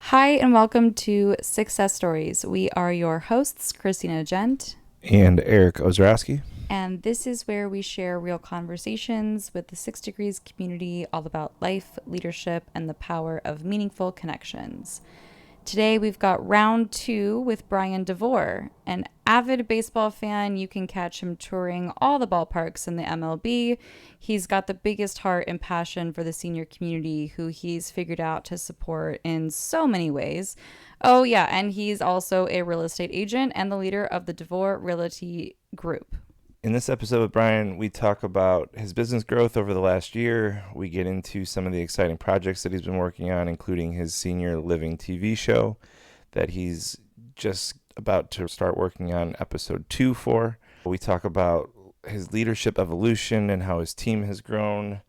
Hi, and welcome to Sixcess Stories. We are your hosts, Christina Gent. And Eric Ozrowski. And this is where we share real conversations with the 6 Degrees community all about life, leadership, and the power of meaningful connections. Today we've got round 2 with Bryan Devore, an avid baseball fan. You can catch him touring all the ballparks in the MLB. He's got the biggest heart and passion for the senior community, who he's figured out to support in so many ways. Oh yeah, and he's also a real estate agent and the leader of the Devore Realty Group. In this episode with Bryan, we talk about his business growth over the last year. We get into some of the exciting projects that he's been working on, including his senior living TV show that he's just about to start working on episode 2 for. We talk about his leadership evolution and how his team has grown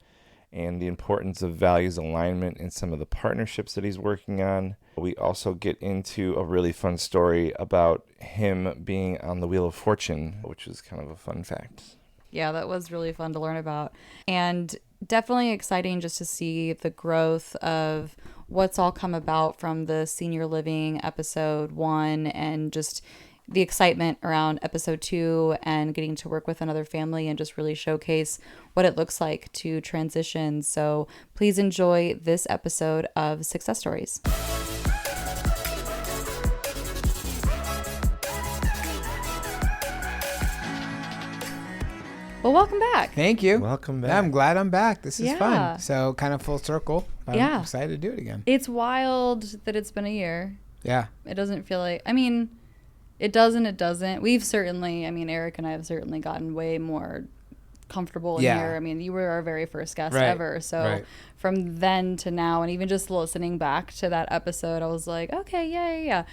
and the importance of values alignment in some of the partnerships that he's working on. We also get into a really fun story about him being on the Wheel of Fortune, which is kind of a fun fact. Yeah, that was really fun to learn about. And definitely exciting just to see the growth of what's all come about from the senior living episode 1 and just the excitement around episode 2 and getting to work with another family and just really showcase what it looks like to transition. So please enjoy this episode of Sixcess Stories. Well, welcome back. Thank you. Welcome back. Yeah, I'm glad I'm back. This is Yeah. fun. So kind of full circle. I'm excited to do it again. It's wild that it's been a year. Yeah. It doesn't feel like, it doesn't. We've certainly, Eric and I have certainly gotten way more comfortable in here. You were our very first guest ever. So from then to now, and even just listening back to that episode, I was like, okay, yeah.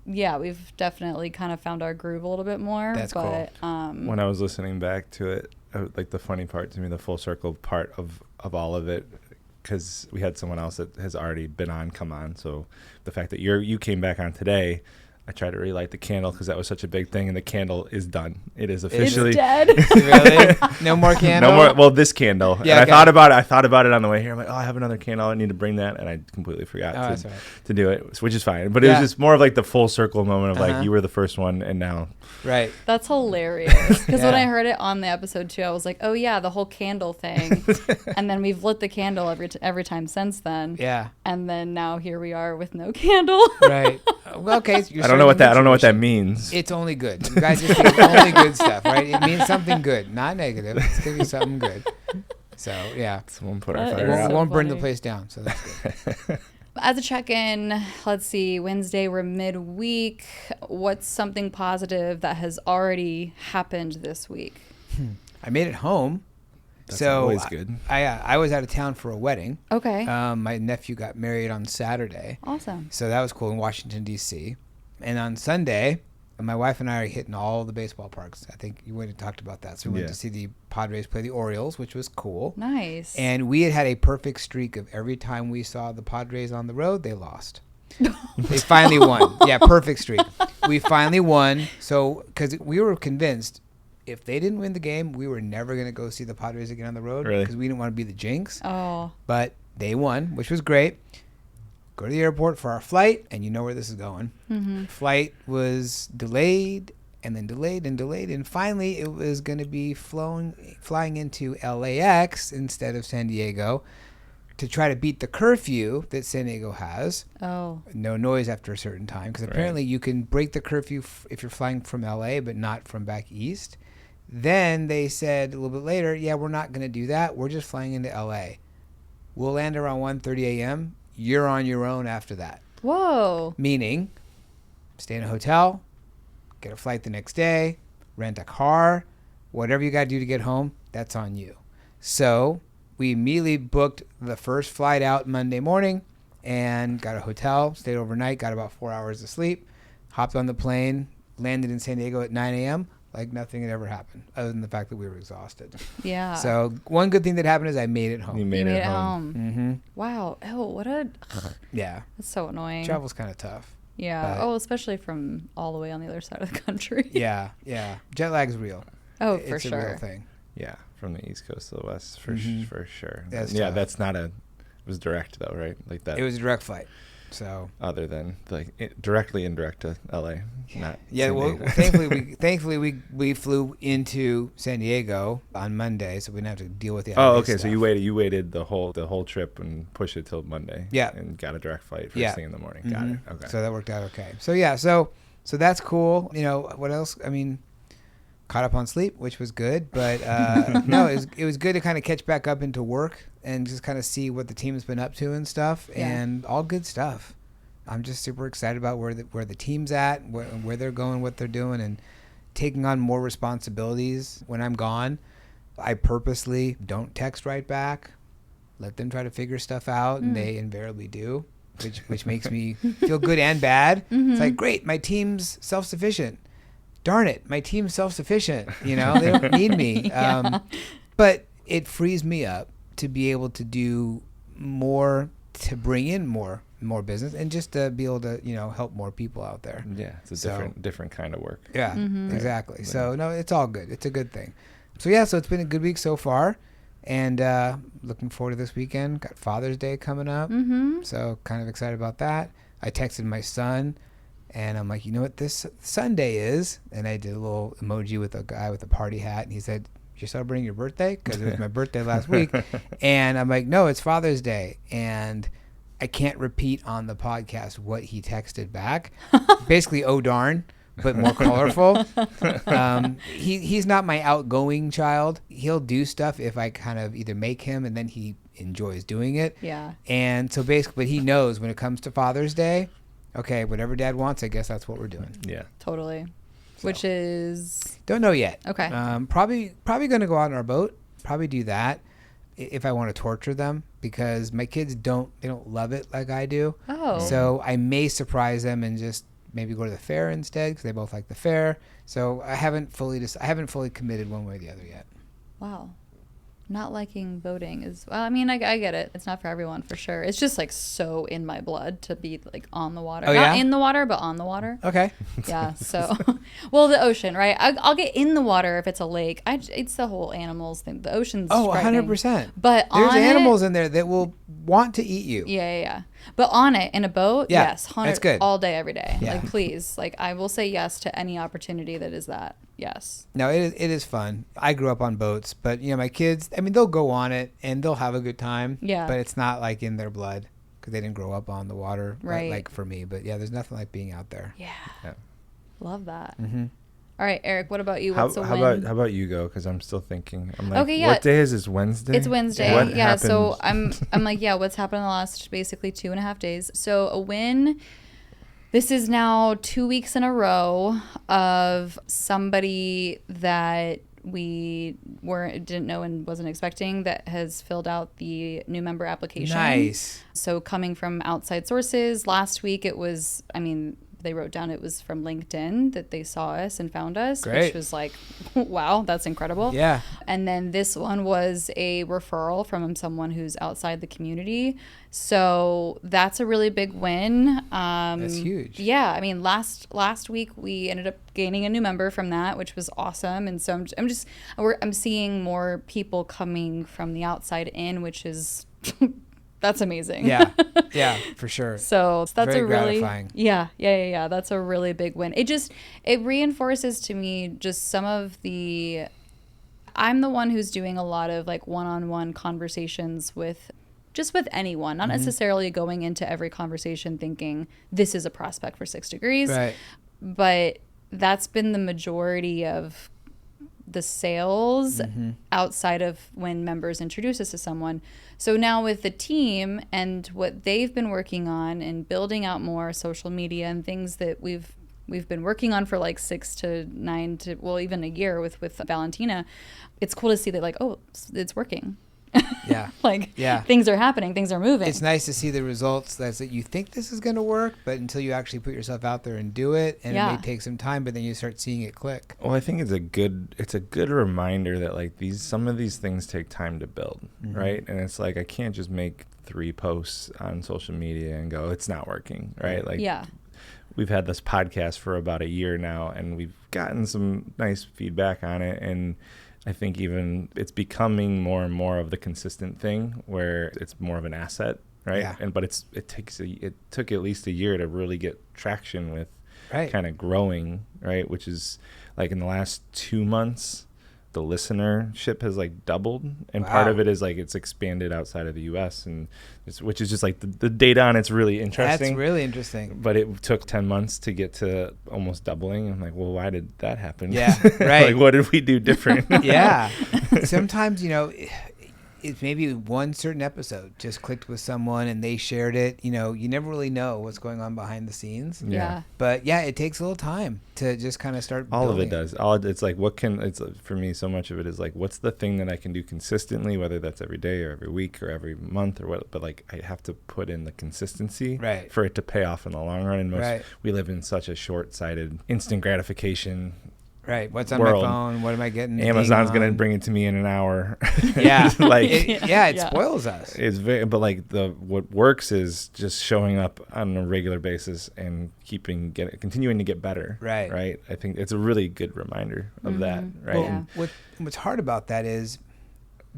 Yeah, we've definitely kind of found our groove a little bit more. That's cool. When I was listening back to it, like the funny part to me, the full circle part of all of it, because we had someone else that has already been on come on. So the fact that you came back on today, I tried to relight the candle because that was such a big thing, and the candle is done. It is officially it's dead. Really? No more candle? No more. Well, this candle. Yeah, and I thought about it on the way here. I'm like, oh, I have another candle. I need to bring that, and I completely forgot to do it, which is fine. But it was just more of like the full circle moment of like you were the first one, and now. Right. That's hilarious. Because when I heard it on the episode 2, I was like, oh yeah, the whole candle thing. And then we've lit the candle every time since then. Yeah. And then now here we are with no candle. Right. Well, okay. So I don't know what that means. It's only good. You guys just think only good stuff, right? It means something good, not negative. It's going to be something good. So, yeah. Someone put our That fire is out. We won't burn the funny. place down, so that's good. As a check-in, let's see, Wednesday, we're midweek. What's something positive that has already happened this week? I made it home. That's always good. I was out of town for a wedding. Okay. My nephew got married on Saturday. Awesome. So that was cool in Washington, D.C. And on Sunday, my wife and I are hitting all the baseball parks. I think you went and talked about that. So we went to see the Padres play the Orioles, which was cool. Nice. And we had a perfect streak of every time we saw the Padres on the road, they lost. They finally won. Yeah, perfect streak. We finally won. So, because we were convinced if they didn't win the game, we were never going to go see the Padres again on the road because we didn't want to be the jinx. Oh. But they won, which was great. Go to the airport for our flight, and you know where this is going. Mm-hmm. Flight was delayed and then delayed and delayed, and finally it was going to be flying into LAX instead of San Diego to try to beat the curfew that San Diego has. Oh. No noise after a certain time, because apparently you can break the curfew if you're flying from LA, but not from back east. Then they said a little bit later, yeah, we're not going to do that. We're just flying into LA. We'll land around 1:30 a.m. You're on your own after that. Whoa. Meaning, stay in a hotel, get a flight the next day, rent a car, whatever you got to do to get home, that's on you. So we immediately booked the first flight out Monday morning and got a hotel, stayed overnight, got about 4 hours of sleep, hopped on the plane, landed in San Diego at 9 a.m., like nothing had ever happened, other than the fact that we were exhausted. Yeah. So one good thing that happened is I made it home. You made it home. Mm-hmm. Wow. Oh, what a... Yeah. That's so annoying. Travel's kind of tough. Yeah. But especially from all the way on the other side of the country. Yeah. Jet lag's real. Oh, It's for a sure. real thing. Yeah, from the East Coast to the West, for sure. That's yeah, tough. that's not a... It was direct, though, right? Like that. It was a direct flight. So other than directly indirect to LA, not yeah. San Well, Diego. thankfully we flew into San Diego on Monday, so we didn't have to deal with the Oh, LA okay. stuff. So you waited the whole trip and pushed it till Monday. Yeah. And got a direct flight Yeah. first thing in the morning. Got it. Okay. So that worked out okay. So yeah, so that's cool. You know, what else? I mean, caught up on sleep, which was good, but no, it was good to kind of catch back up into work and just kind of see what the team's been up to and stuff, and all good stuff. I'm just super excited about where the team's at, where they're going, what they're doing, and taking on more responsibilities when I'm gone. I purposely don't text right back. Let them try to figure stuff out, and they invariably do, which makes me feel good and bad. It's like, great, my team's self-sufficient. Darn it, my team's self-sufficient. You know, they don't need me. But it frees me up to be able to do more, to bring in more business, and just to be able to, you know, help more people out there. Yeah, it's a different kind of work. Yeah, exactly. So no, it's all good. It's a good thing. So yeah, so it's been a good week so far, and looking forward to this weekend. Got Father's Day coming up, so kind of excited about that. I texted my son, and I'm like, you know what this Sunday is? And I did a little emoji with a guy with a party hat, and he said, you're celebrating your birthday? Because it was my birthday last week. And I'm like, no, it's Father's Day. And I can't repeat on the podcast what he texted back. Basically, oh darn, but more colorful. He's not my outgoing child. He'll do stuff if I kind of either make him, and then he enjoys doing it. Yeah. And so basically, but he knows when it comes to Father's Day, okay, whatever Dad wants, I guess that's what we're doing. Yeah. Totally. So. Which is? Don't know yet. Okay. Probably going to go out on our boat. Probably do that if I want to torture them, because my kids don't love it like I do. Oh. So I may surprise them and just maybe go to the fair instead, because they both like the fair. So I haven't fully committed one way or the other yet. Wow. Not liking boating is, well, I mean, I get it. It's not for everyone, for sure. It's just like so in my blood to be like on the water. Oh, Not yeah? in the water, but on the water. Okay. Yeah. So, well, the ocean, right? I'll get in the water if it's a lake. It's the whole animals thing. The ocean's Oh, frightening. 100%. But there's on animals it, in there that will want to eat you. yeah. But on it, in a boat, Yeah, yes, 100, that's good. all day, every day. Yeah. Like, please, like, I will say yes to any opportunity that is that. Yes. No, it is fun. I grew up on boats, but you know, my kids, I mean, they'll go on it and they'll have a good time. Yeah. But it's not like in their blood, because they didn't grow up on the water, Right. like for me. But yeah, there's nothing like being out there. Yeah. Yeah. Love that. Mm-hmm. All right, Eric, what about you? How What's a win? about you go? Because I'm still thinking. I'm like, Okay, yeah. what day is this? Wednesday? It's Wednesday. What Yeah. happened? So I'm like, yeah, what's happened in the last basically 2.5 days? So a win. This is now 2 weeks in a row of somebody that we didn't know and wasn't expecting that has filled out the new member application. Nice. So coming from outside sources, last week it was, I mean, they wrote down it was from LinkedIn that they saw us and found us, Great. which was like, wow, that's incredible. Yeah. And then this one was a referral from someone who's outside the community. So that's a really big win. That's huge. Yeah. I mean, last week we ended up gaining a new member from that, which was awesome. And so I'm seeing more people coming from the outside in, which is that's amazing. Yeah. Yeah, for sure. So that's Very a really gratifying. Yeah. That's a really big win. It reinforces to me just some of the. I'm the one who's doing a lot of like one-on-one conversations with anyone, not necessarily going into every conversation thinking this is a prospect for 6 Degrees, Right. but that's been the majority of the sales outside of when members introduce us to someone. So now with the team and what they've been working on and building out more social media and things that we've been working on for like 6 to 9 to, well, even a year with Valentina, it's cool to see that like, oh, it's working. Yeah. Like, Yeah. things are happening, things are moving. It's nice to see the results. That's that you think this is going to work, but until you actually put yourself out there and do it, and Yeah. it may take some time, but then you start seeing it click. Well, I think it's a good reminder that like some of these things take time to build, right? And it's like I can't just make 3 posts on social media and go, it's not working, right? Like, yeah. we've had this podcast for about a year now, and we've gotten some nice feedback on it, and I think even it's becoming more and more of the consistent thing where it's more of an asset right? Yeah. But it took at least a year to really get traction with kind of growing, right? Which is like in the last 2 months, the listenership has like doubled, and part of it is like it's expanded outside of the U.S. and which is just like the data on it's really interesting. That's really interesting. But it took 10 months to get to almost doubling. I'm like, well, why did that happen? Yeah, right. Like, what did we do different? Yeah. Sometimes, it's maybe one certain episode just clicked with someone and they shared it. You never really know what's going on behind the scenes. Yeah. But yeah, it takes a little time to just kind of start All building. of it does. It's like, for me, so much of it is like, what's the thing that I can do consistently, whether that's every day or every week or every month or what, but like, I have to put in the consistency for it to pay off in the long run. And we live in such a short-sighted, instant gratification Right. What's on world. my phone? What am I getting? Amazon's going to bring it to me in an hour. Yeah. It spoils us. It's but like what works is just showing up on a regular basis and continuing to get better. Right. Right. I think it's a really good reminder of that. Right. Well, what's hard about that is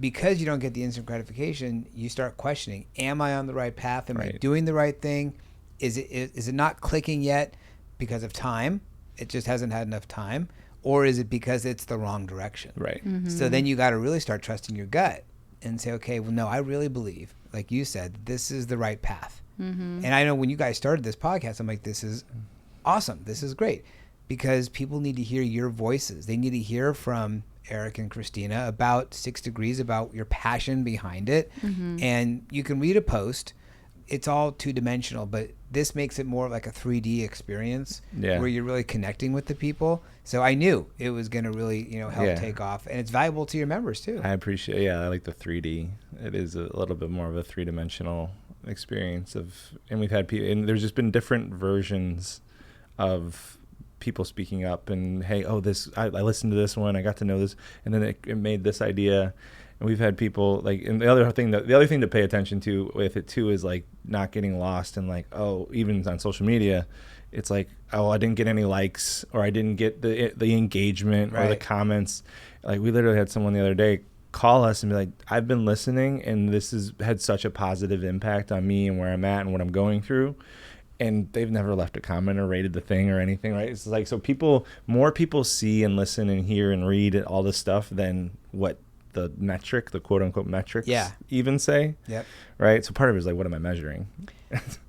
because you don't get the instant gratification, you start questioning, am I on the right path? Am I doing the right thing? Is it not clicking yet because of time? It just hasn't had enough time. Or is it because it's the wrong direction? Right. Mm-hmm. So then you got to really start trusting your gut and say, okay, well, no, I really believe, like you said, this is the right path. Mm-hmm. And I know when you guys started this podcast, I'm like, this is awesome. This is great. Because people need to hear your voices. They need to hear from Eric and Christina about 6 Degrees, about your passion behind it. Mm-hmm. And you can read a post. It's all two-dimensional, but this makes it more like a 3D experience where you're really connecting with the people. So I knew it was going to really, help take off, and it's valuable to your members too. I appreciate. I like the 3D. It is a little bit more of a three-dimensional experience and we've had people, and there's just been different versions of people speaking up and, hey, I listened to this one, I got to know this, and then it made this idea. And we've had people like, and the other thing to pay attention to with it too is like not getting lost in like, even on social media, it's like, I didn't get any likes, or I didn't get the engagement or the comments. Like we literally had someone the other day call us and be like, I've been listening and this has had such a positive impact on me and where I'm at and what I'm going through. And they've never left a comment or rated the thing or anything, right? It's like, so more people see and listen and hear and read all this stuff than what the quote unquote metrics even say. Yep. Right. So part of it is like, what am I measuring?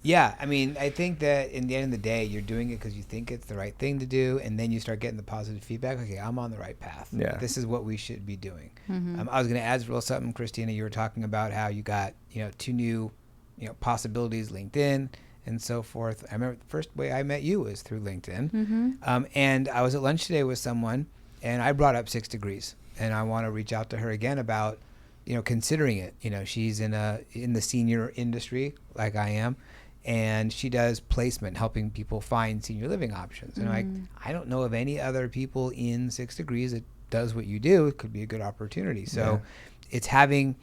Yeah. I mean, I think that in the end of the day, you're doing it because you think it's the right thing to do. And then you start getting the positive feedback. Okay, I'm on the right path. Yeah. This is what we should be doing. Mm-hmm. I was going to add a little something, Christina. You were talking about how you got, 2 new, possibilities, LinkedIn and so forth. I remember the first way I met you was through LinkedIn. Mm-hmm. And I was at lunch today with someone and I brought up 6 Degrees. And I want to reach out to her again about, considering it. She's in the senior industry like I am, and she does placement, helping people find senior living options. And I don't know of any other people in 6 Degrees that does what you do. It could be a good opportunity. So it's having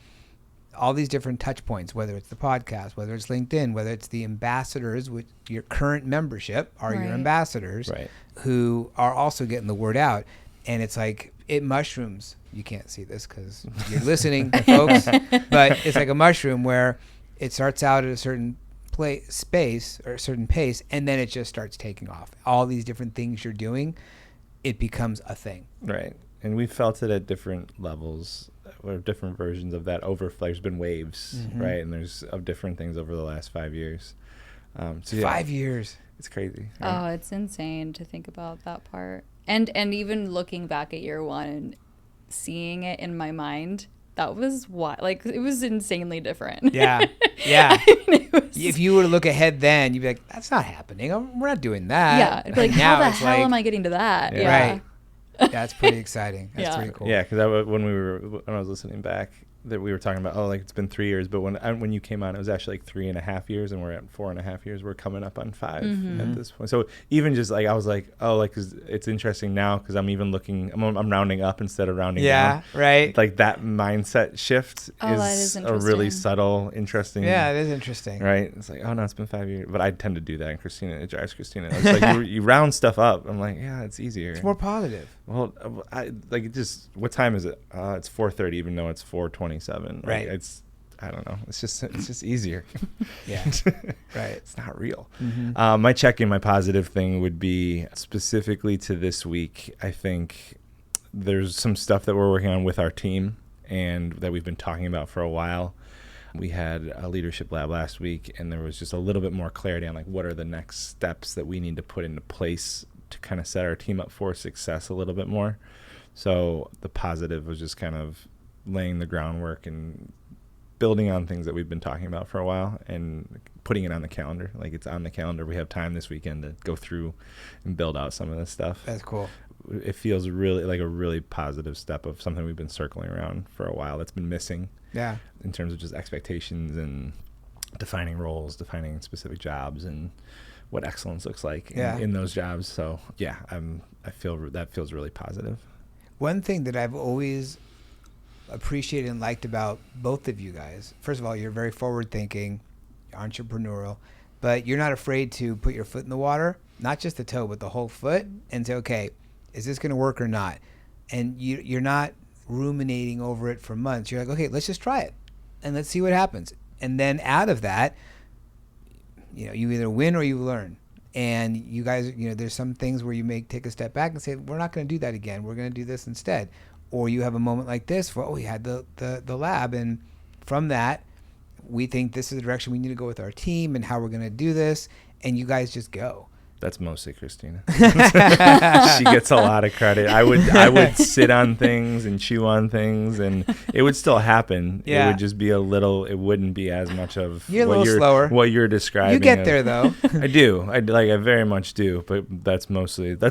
all these different touch points, whether it's the podcast, whether it's LinkedIn, whether it's the ambassadors, which your current membership are your ambassadors who are also getting the word out. And it's like, it mushrooms. You can't see this because you're listening, folks, but it's like a mushroom where it starts out at a certain space or a certain pace, and then it just starts taking off. All these different things you're doing, it becomes a thing. Right. And we felt it at different levels or different versions of that overflow. There's been waves, right? And there's of different things over the last 5 years. 5 years. It's crazy. Right? Oh, it's insane to think about that part. And even looking back at year one and seeing it in my mind, that was it was insanely different. Yeah. If you were to look ahead then, you'd be like, that's not happening. We're not doing that. Yeah. It'd be like, how the hell am I getting to that? Yeah. Right. That's pretty exciting. That's pretty cool. Yeah, because when I was listening back, that we were talking about, it's been 3 years, but when you came on, it was actually like 3.5 years, and we're at 4.5 years. We're coming up on 5 at this point. So even just I was like, 'cause it's interesting now because I'm even looking, I'm rounding up instead of rounding down. Yeah, right. Like that mindset shift is a really subtle, interesting. Yeah, it is interesting. Right. It's like, no, it's been 5 years, but I tend to do that. And it drives Christina. It's like you round stuff up. I'm like, yeah, it's easier. It's more positive. Well, what time is it? It's 4:30, even though it's 4:27. Right. I don't know. It's just easier. Yeah. Right. It's not real. Mm-hmm. My check-in, my positive thing would be specifically to this week. I think there's some stuff that we're working on with our team and that we've been talking about for a while. We had a leadership lab last week, and there was just a little bit more clarity on like what are the next steps that we need to put into place to kind of set our team up for success a little bit more. So the positive was just kind of laying the groundwork and building on things that we've been talking about for a while and putting it on the calendar. Like it's on the calendar. We have time this weekend to go through and build out some of this stuff. That's cool. It feels really like a really positive step of something we've been circling around for a while that's been missing. Yeah. In terms of just expectations and defining roles, defining specific jobs, and what excellence looks like in those jobs. So yeah, I feel that feels really positive. One thing that I've always appreciated and liked about both of you guys, first of all, you're very forward thinking, entrepreneurial, but you're not afraid to put your foot in the water, not just the toe, but the whole foot, and say, okay, is this going to work or not? And you're not ruminating over it for months. You're like, okay, let's just try it and let's see what happens. And then out of that, you either win or you learn. And you guys, there's some things where you may take a step back and say, we're not going to do that again. We're going to do this instead. Or you have a moment like this where, we had the lab. And from that, we think this is the direction we need to go with our team and how we're going to do this. And you guys just go. That's mostly Christina. She gets a lot of credit. I would sit on things and chew on things, and it would still happen. Yeah. It would just be it wouldn't be as much of slower. What you're describing. You get there though. I do. I very much do. But that's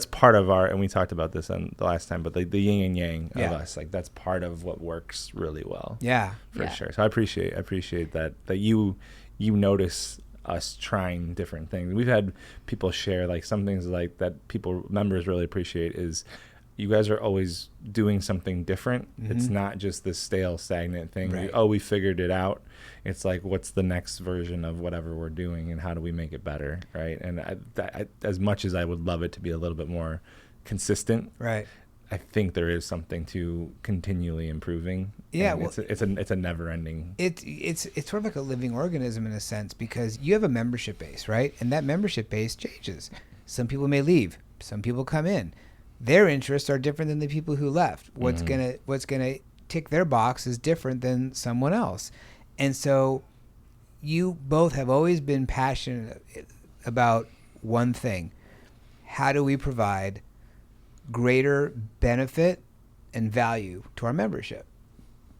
part of our, and we talked about this on the last time, but the yin and yang of us, like that's part of what works really well. Yeah. For sure. So I appreciate that you notice us trying different things. We've had people share like some things like that members really appreciate is you guys are always doing something different. Mm-hmm. It's not just this stale, stagnant thing. Right. We figured it out. It's like, what's the next version of whatever we're doing and how do we make it better, right? And I, as much as I would love it to be a little bit more consistent, right, I think there is something to continually improving. Yeah, well, it's a never ending. It's sort of like a living organism in a sense, because you have a membership base, right? And that membership base changes. Some people may leave, some people come in. Their interests are different than the people who left. What's gonna tick their box is different than someone else. And so you both have always been passionate about one thing. How do we provide greater benefit and value to our membership?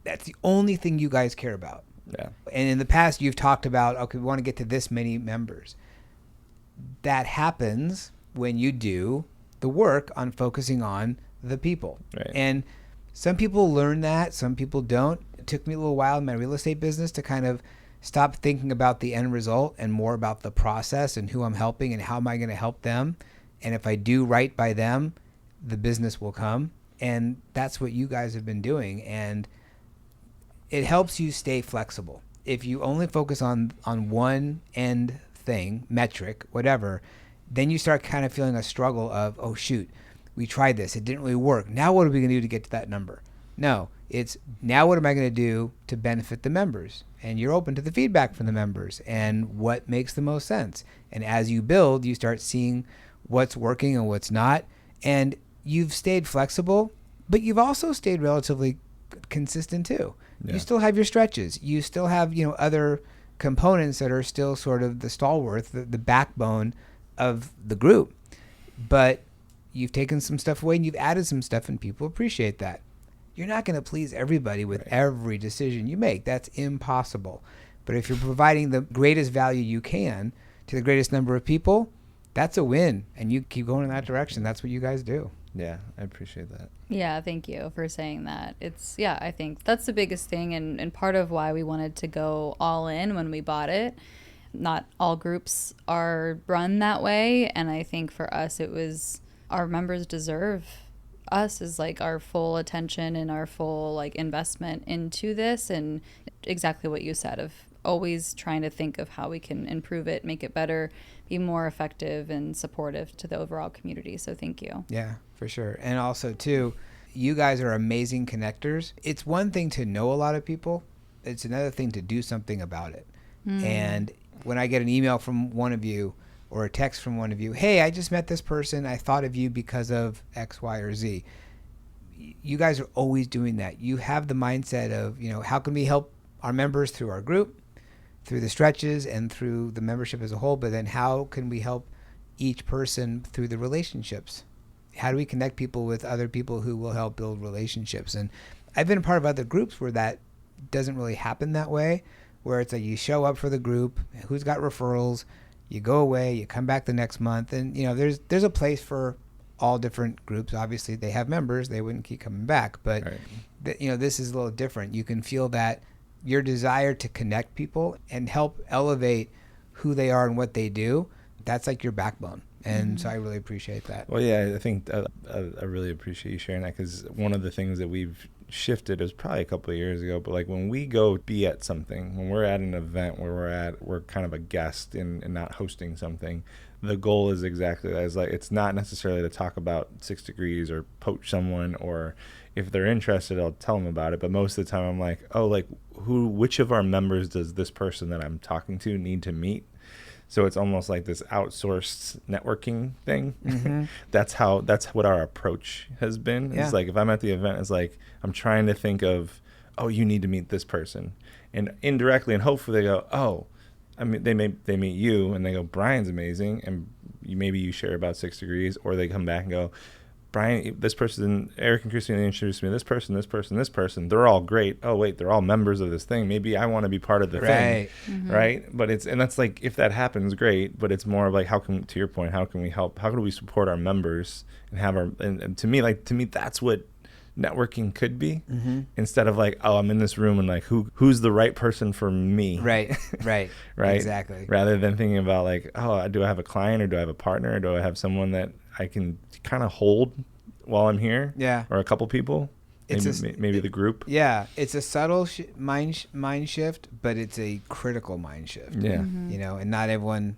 That's the only thing you guys care about. Yeah. And in the past, you've talked about, okay, we want to get to this many members. That happens when you do the work on focusing on the people. Right. And some people learn that, some people don't. It took me a little while in my real estate business to kind of stop thinking about the end result and more about the process and who I'm helping and how am I going to help them. And if I do right by them, the business will come. And that's what you guys have been doing. And it helps you stay flexible. If you only focus on one end thing, metric, whatever, then you start kind of feeling a struggle of, oh shoot, we tried this, it didn't really work. Now what are we going to do to get to that number? No, it's now what am I going to do to benefit the members? And you're open to the feedback from the members and what makes the most sense. And as you build, you start seeing what's working and what's not. And you've stayed flexible, but you've also stayed relatively consistent too. Yeah. You still have your stretches. You still have, other components that are still sort of the stalwart, the backbone of the group. But you've taken some stuff away and you've added some stuff, and people appreciate that. You're not going to please everybody with every decision you make. That's impossible. But if you're providing the greatest value you can to the greatest number of people, that's a win. And you keep going in that direction. That's what you guys do. Yeah, I appreciate that. Yeah, thank you for saying that. I think that's the biggest thing and part of why we wanted to go all in when we bought it. Not all groups are run that way, and I think for us it was our members deserve us as like our full attention and our full like investment into this, and exactly what you said of always trying to think of how we can improve it, make it better, be more effective and supportive to the overall community. So thank you. Yeah, for sure. And also too, you guys are amazing connectors. It's one thing to know a lot of people, It's another thing to do something about it. And when I get an email from one of you or a text from one of you, hey, I just met this person. I thought of you because of X, Y, or Z. You guys are always doing that. You have the mindset of, how can we help our members through our group, through the stretches, and through the membership as a whole, but then how can we help each person through the relationships? How do we connect people with other people who will help build relationships? And I've been a part of other groups where that doesn't really happen that way, where it's like you show up for the group, who's got referrals, you go away, you come back the next month, and there's a place for all different groups. Obviously, they have members; they wouldn't keep coming back. But this is a little different. You can feel that your desire to connect people and help elevate who they are and what they do. That's like your backbone. And so I really appreciate that. Well, yeah, I think I really appreciate you sharing that, because one of the things that we've shifted is probably a couple of years ago, but like when we go be at something, when we're at an event where we're kind of a guest and not hosting something, the goal is exactly that. It's like, it's not necessarily to talk about 6 Degrees or poach someone, or if they're interested, I'll tell them about it. But most of the time I'm like, which of our members does this person that I'm talking to need to meet? So it's almost like this outsourced networking thing. That's what our approach has been. Yeah. It's like, if I'm at the event, it's like, I'm trying to think of, you need to meet this person. And indirectly and hopefully they go, they meet you and they go, Bryan's amazing. And maybe you share about 6 Degrees, or they come back and go, Bryan, this person, Eric and Christine introduced me to this person. They're all great. Oh, wait, they're all members of this thing. Maybe I want to be part of the thing. Right? But and that's like, if that happens, great. But it's more of like, to your point, how can we help? How can we support our members and have and to me, that's what networking could be, instead of like, I'm in this room and like, who's the right person for me? Right. Right. Exactly. Rather than thinking about like, do I have a client, or do I have a partner, or do I have someone that I can kind of hold while I'm here? Yeah. Or a couple people, maybe the group. Yeah. It's a subtle mind shift, but it's a critical mind shift. Yeah. And not everyone,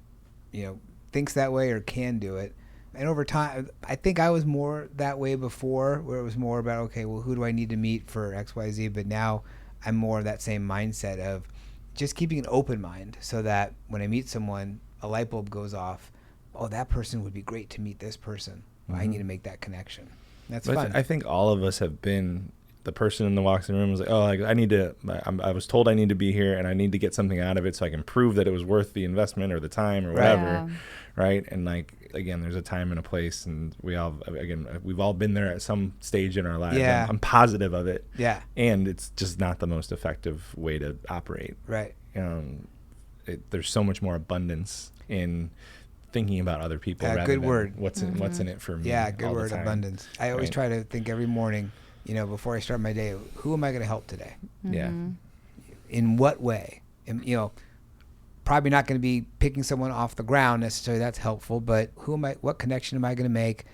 thinks that way or can do it. And over time, I think I was more that way before, where it was more about, okay, well, who do I need to meet for X, Y, Z? But now I'm more of that same mindset of just keeping an open mind, so that when I meet someone, a light bulb goes off. Oh, that person would be great to meet this person. I need to make that connection. That's fun. I think all of us have been the person in the walks in the room was like, I was told I need to be here and I need to get something out of it so I can prove that it was worth the investment or the time or whatever. Right. And like, again, there's a time and a place, and we've all been there at some stage in our lives. Yeah. I'm positive of it. Yeah. And it's just not the most effective way to operate. Right. There's so much more abundance in thinking about other people. Rather good than word. What's in it for me? Yeah. Good word. Abundance. I always try to think every morning, before I start my day, who am I going to help today? Yeah. In what way? And, probably not going to be picking someone off the ground necessarily. That's helpful, but what connection am I going to make?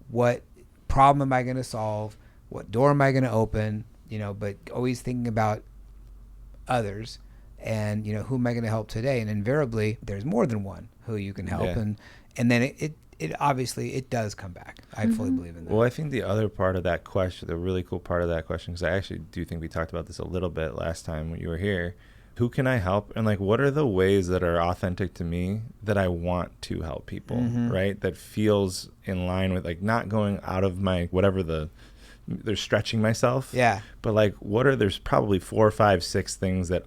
What problem am I going to solve? What door am I going to open? But always thinking about others and, who am I going to help today? And invariably there's more than one who you can help. Yeah. And then it obviously it does come back. I fully believe in that. Well, I think the other part of that question, the really cool part of that question, because I actually do think we talked about this a little bit last time when you were here. Who can I help? And like, what are the ways that are authentic to me that I want to help people, right? That feels in line with like not going out of my, they're stretching myself. Yeah. But like, there's probably 4, 5, 6 things that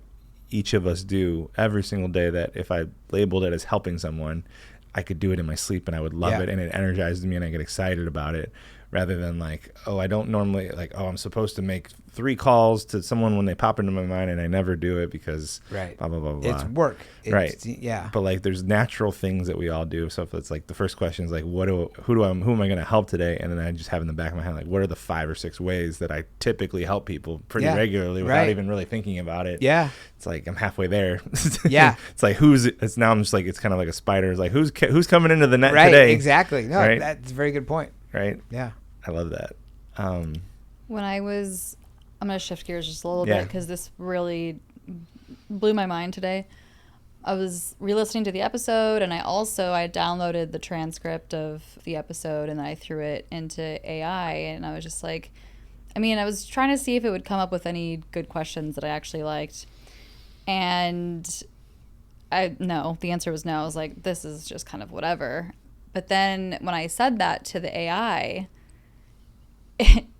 each of us do every single day that if I labeled it as helping someone, I could do it in my sleep and I would love it and it energizes me and I get excited about it, rather than like, I don't normally I'm supposed to make 3 calls to someone when they pop into my mind and I never do it because blah, blah, blah, blah. It's work. Right. Yeah. But like there's natural things that we all do. So if it's like the first question is like, who am I going to help today? And then I just have in the back of my head, like, what are the 5 or 6 ways that I typically help people pretty regularly without even really thinking about it? Yeah. It's like, I'm halfway there. Yeah. It's like, now I'm just like, it's kind of like a spider. It's like, who's coming into the net today? Right. Exactly. No, that's a very good point. Right. Yeah. I love that. When I'm going to shift gears just a little bit because this really blew my mind today. I was re-listening to the episode, and I downloaded the transcript of the episode, and then I threw it into AI, and I was just like, I was trying to see if it would come up with any good questions that I actually liked. And the answer was no. I was like, this is just kind of whatever. But then when I said that to the AI,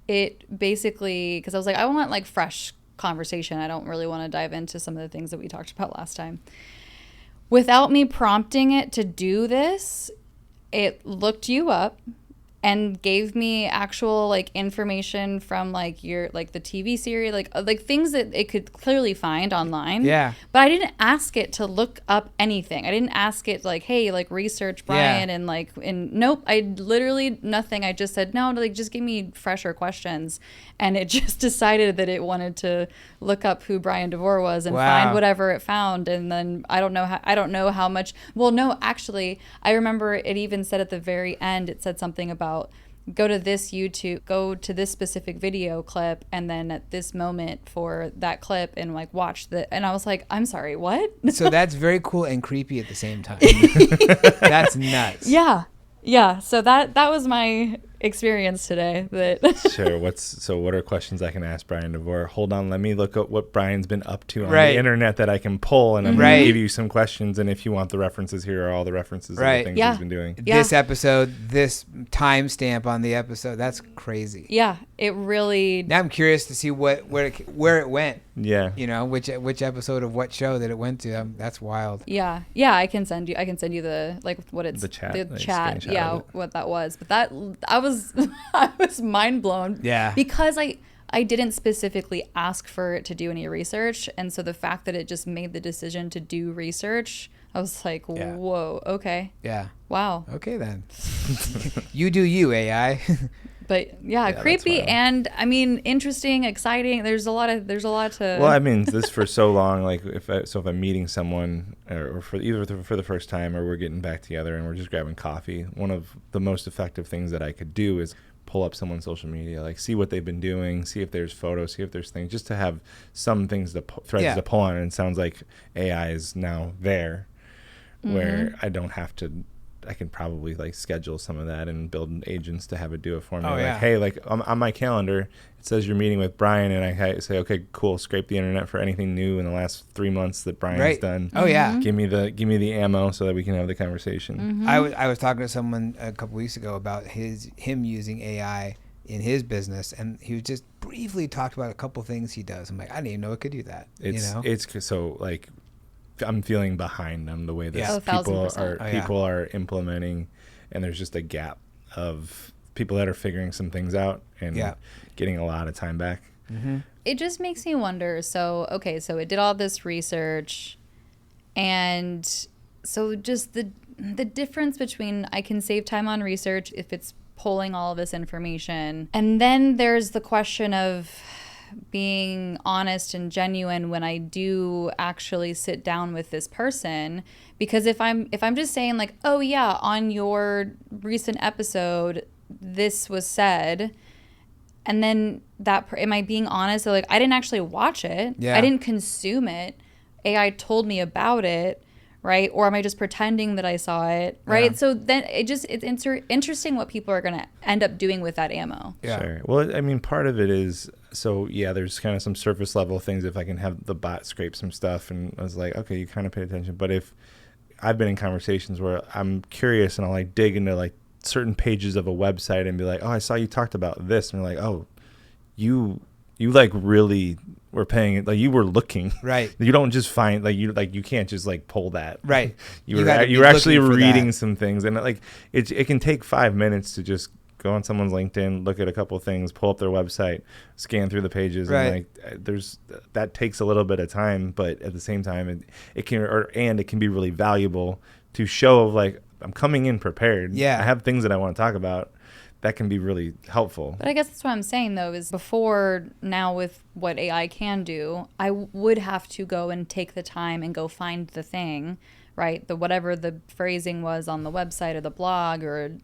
it basically, because I was like, I want like fresh conversation. I don't really want to dive into some of the things that we talked about last time. Without me prompting it to do this, it looked you up and gave me actual like information from like your like the TV series, like things that it could clearly find online. Yeah. But I didn't ask it to look up anything. I didn't ask it like, hey, like research Bryan and nope. I literally nothing. I just said no, like just give me fresher questions, and it just decided that it wanted to look up who Bryan Devore was and find whatever it found. And then I don't know how much. Well, no, actually, I remember it even said at the very end. It said something about go to this YouTube, go to this specific video clip, and then at this moment for that clip and like watch the. And I was like, I'm sorry, what? So that's very cool and creepy at the same time. That's nuts. Yeah. So that was my experience today. That Sure. What are questions I can ask Bryan Devore? Hold on, let me look up what Bryan's been up to on the internet that I can pull, and I'm going to give you some questions. And if you want the references, here are all the references of the things he's been doing. This episode, this timestamp on the episode, that's crazy. Yeah, it really. Now I'm curious to see where it went. Yeah. You know, which episode of what show that it went to. That's wild. Yeah. I can send you the like what it's the chat. Yeah, what that was. But that I was mind blown. Yeah. Because I didn't specifically ask for it to do any research, and so the fact that it just made the decision to do research, I was like, whoa, okay. Yeah. Wow. Okay then. You do you, AI. But creepy and I mean interesting, exciting. There's a lot to. Well, I mean, this for so long. Like if I'm meeting someone, or for the first time, or we're getting back together and we're just grabbing coffee, one of the most effective things that I could do is pull up someone's social media, like see what they've been doing, see if there's photos, see if there's things, just to have some things threads to pull on. And it sounds like AI is now there, where I don't have to. I can probably like schedule some of that and build agents to have it do it for me. Like, hey, like on my calendar, it says you're meeting with Bryan, and I say, okay, cool. Scrape the internet for anything new in the last 3 months that Bryan's done. Oh yeah. Give me the ammo so that we can have the conversation. I was talking to someone a couple weeks ago about him using AI in his business, and he was just briefly talked about a couple things he does. I'm like, I didn't even know it could do that. It's so like. I'm feeling behind on the way that people are implementing, and there's just a gap of people that are figuring some things out and getting a lot of time back. It just makes me wonder. So it did all this research, and so just the difference between I can save time on research if it's pulling all of this information, and then there's the question of being honest and genuine when I do actually sit down with this person. Because if I'm just saying like, oh yeah, on your recent episode this was said, and then am I being honest? So like, I didn't actually watch it. I didn't consume it. AI told me about it, right? Or am I just pretending that I saw it, right? So then it's interesting what people are going to end up doing with that ammo. Yeah. Sure. Well, I mean, part of it is, there's kind of some surface level things. If I can have the bot scrape some stuff, and I was like, okay, you kind of pay attention. But if I've been in conversations where I'm curious and I'll like dig into like certain pages of a website and be like, oh, I saw you talked about this. And they're like, oh, you like really were paying it, like you were looking. Right. You don't just find you can't just like pull that. Right. You were actually reading some things, and like it can take 5 minutes to just go on someone's LinkedIn, look at a couple things, pull up their website, scan through the pages, and like that takes a little bit of time, but at the same time it can be really valuable to show like I'm coming in prepared. Yeah. I have things that I want to talk about. That can be really helpful. But I guess that's what I'm saying, though, is before now with what AI can do, I would have to go and take the time and go find the thing, right? Whatever the phrasing was on the website or the blog, or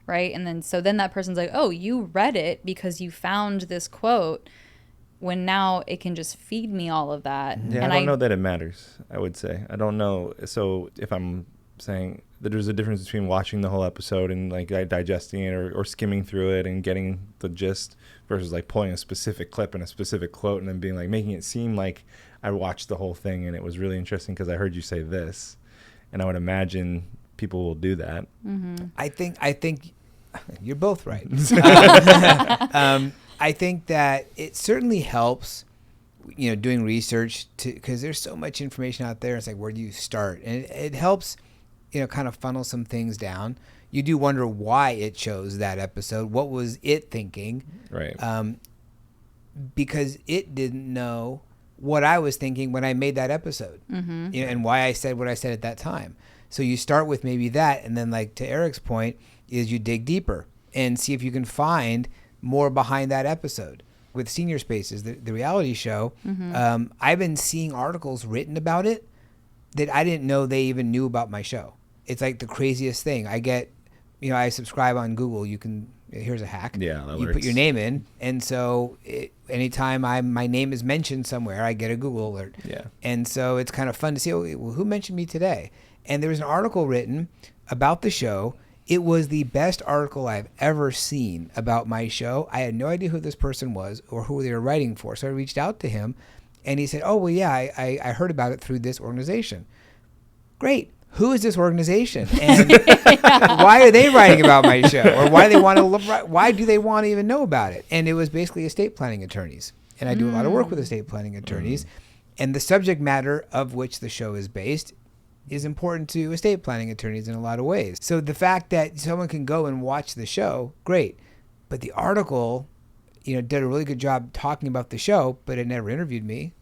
right? And then that person's like, oh, you read it because you found this quote, when now it can just feed me all of that. Yeah, and I don't know that it matters, I would say. I don't know. So if I'm saying that there's a difference between watching the whole episode and like digesting it or skimming through it and getting the gist versus like pulling a specific clip and a specific quote and then being like making it seem like I watched the whole thing, and it was really interesting because I heard you say this, and I would imagine people will do that. Mm-hmm. I think you're both right. I think that it certainly helps, doing research because there's so much information out there. It's like, where do you start? And it helps, kind of funnel some things down. You do wonder why it chose that episode. What was it thinking? Right. Because it didn't know what I was thinking when I made that episode, and why I said what I said at that time. So you start with maybe that, and then, like to Eric's point, is you dig deeper and see if you can find more behind that episode. With Senior Spaces, the reality show, I've been seeing articles written about it that I didn't know they even knew about my show. It's like the craziest thing. I get, I subscribe on Google. You can, here's a hack. Yeah, that you works. put your name in, and so anytime my name is mentioned somewhere, I get a Google alert. Yeah. And so it's kind of fun to see, well, who mentioned me today? And there was an article written about the show. It was the best article I've ever seen about my show. I had no idea who this person was or who they were writing for. So I reached out to him, and he said, oh, well, yeah, I heard about it through this organization. Great. Who is this organization? And why are they writing about my show? Or why do they want to even know about it? And it was basically estate planning attorneys. And I do a lot of work with estate planning attorneys. And the subject matter of which the show is based is important to estate planning attorneys in a lot of ways. So the fact that someone can go and watch the show, great. But the article, did a really good job talking about the show, but it never interviewed me.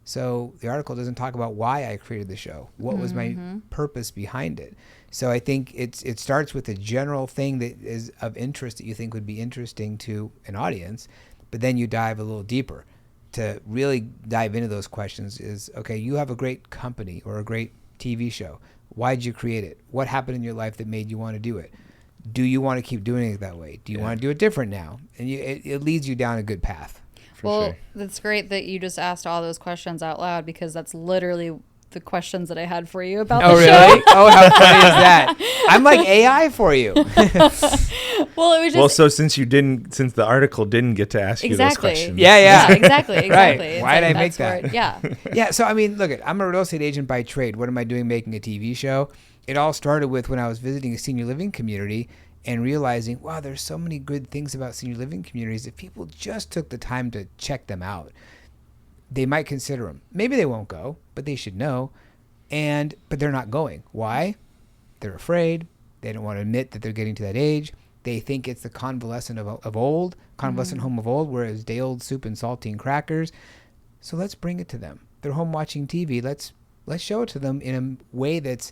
So the article doesn't talk about why I created the show. What was my purpose behind it? So I think it starts with a general thing that is of interest that you think would be interesting to an audience, but then you dive a little deeper. To really dive into those questions is, okay, you have a great company or a great TV show. Why'd you create it? What happened in your life that made you want to do it? Do you want to keep doing it that way? Do you want to do it different now? And it leads you down a good path. Well, that's great that you just asked all those questions out loud, because that's literally the questions that I had for you about the show. Oh, really? Oh, how funny is that? I'm like AI for you. Well, it was just... Well, so since the article didn't get to ask you those questions. Yeah. Exactly. Right. Why did I make that? Yeah. Yeah, so I mean, look, I'm a real estate agent by trade. What am I doing making a TV show? It all started with when I was visiting a senior living community and realizing, wow, there's so many good things about senior living communities. If people just took the time to check them out, they might consider them. Maybe they won't go, but they should know. But they're not going. Why? They're afraid. They don't want to admit that they're getting to that age. They think it's the convalescent home of old, where it's day old soup and saltine crackers. So let's bring it to them. They're home watching TV. Let's show it to them in a way that's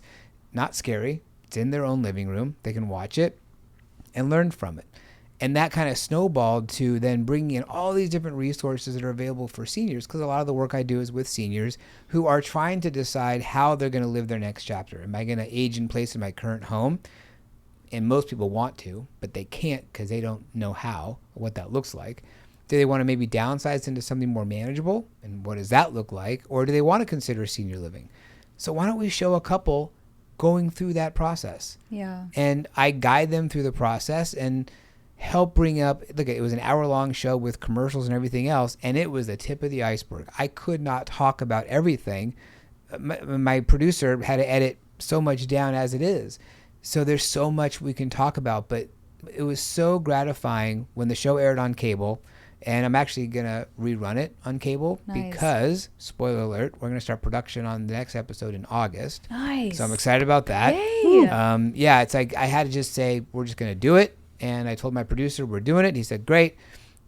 not scary. It's in their own living room. They can watch it and learn from it. And that kind of snowballed to then bringing in all these different resources that are available for seniors, because a lot of the work I do is with seniors who are trying to decide how they're going to live their next chapter. Am I going to age in place in my current home? And most people want to, but they can't because they don't know how, what that looks like. Do they want to maybe downsize into something more manageable? And what does that look like? Or do they want to consider senior living? So why don't we show a couple going through that process? Yeah. And I guide them through the process and help bring up, look, it was an hour-long show with commercials and everything else, and it was the tip of the iceberg. I could not talk about everything. My producer had to edit so much down as it is. So there's so much we can talk about, but it was so gratifying when the show aired on cable, and I'm actually going to rerun it on cable because, spoiler alert, we're going to start production on the next episode in August. Nice. So I'm excited about that. Yay. Yeah, it's like I had to just say, we're just going to do it. And I told my producer we're doing it. He said, great.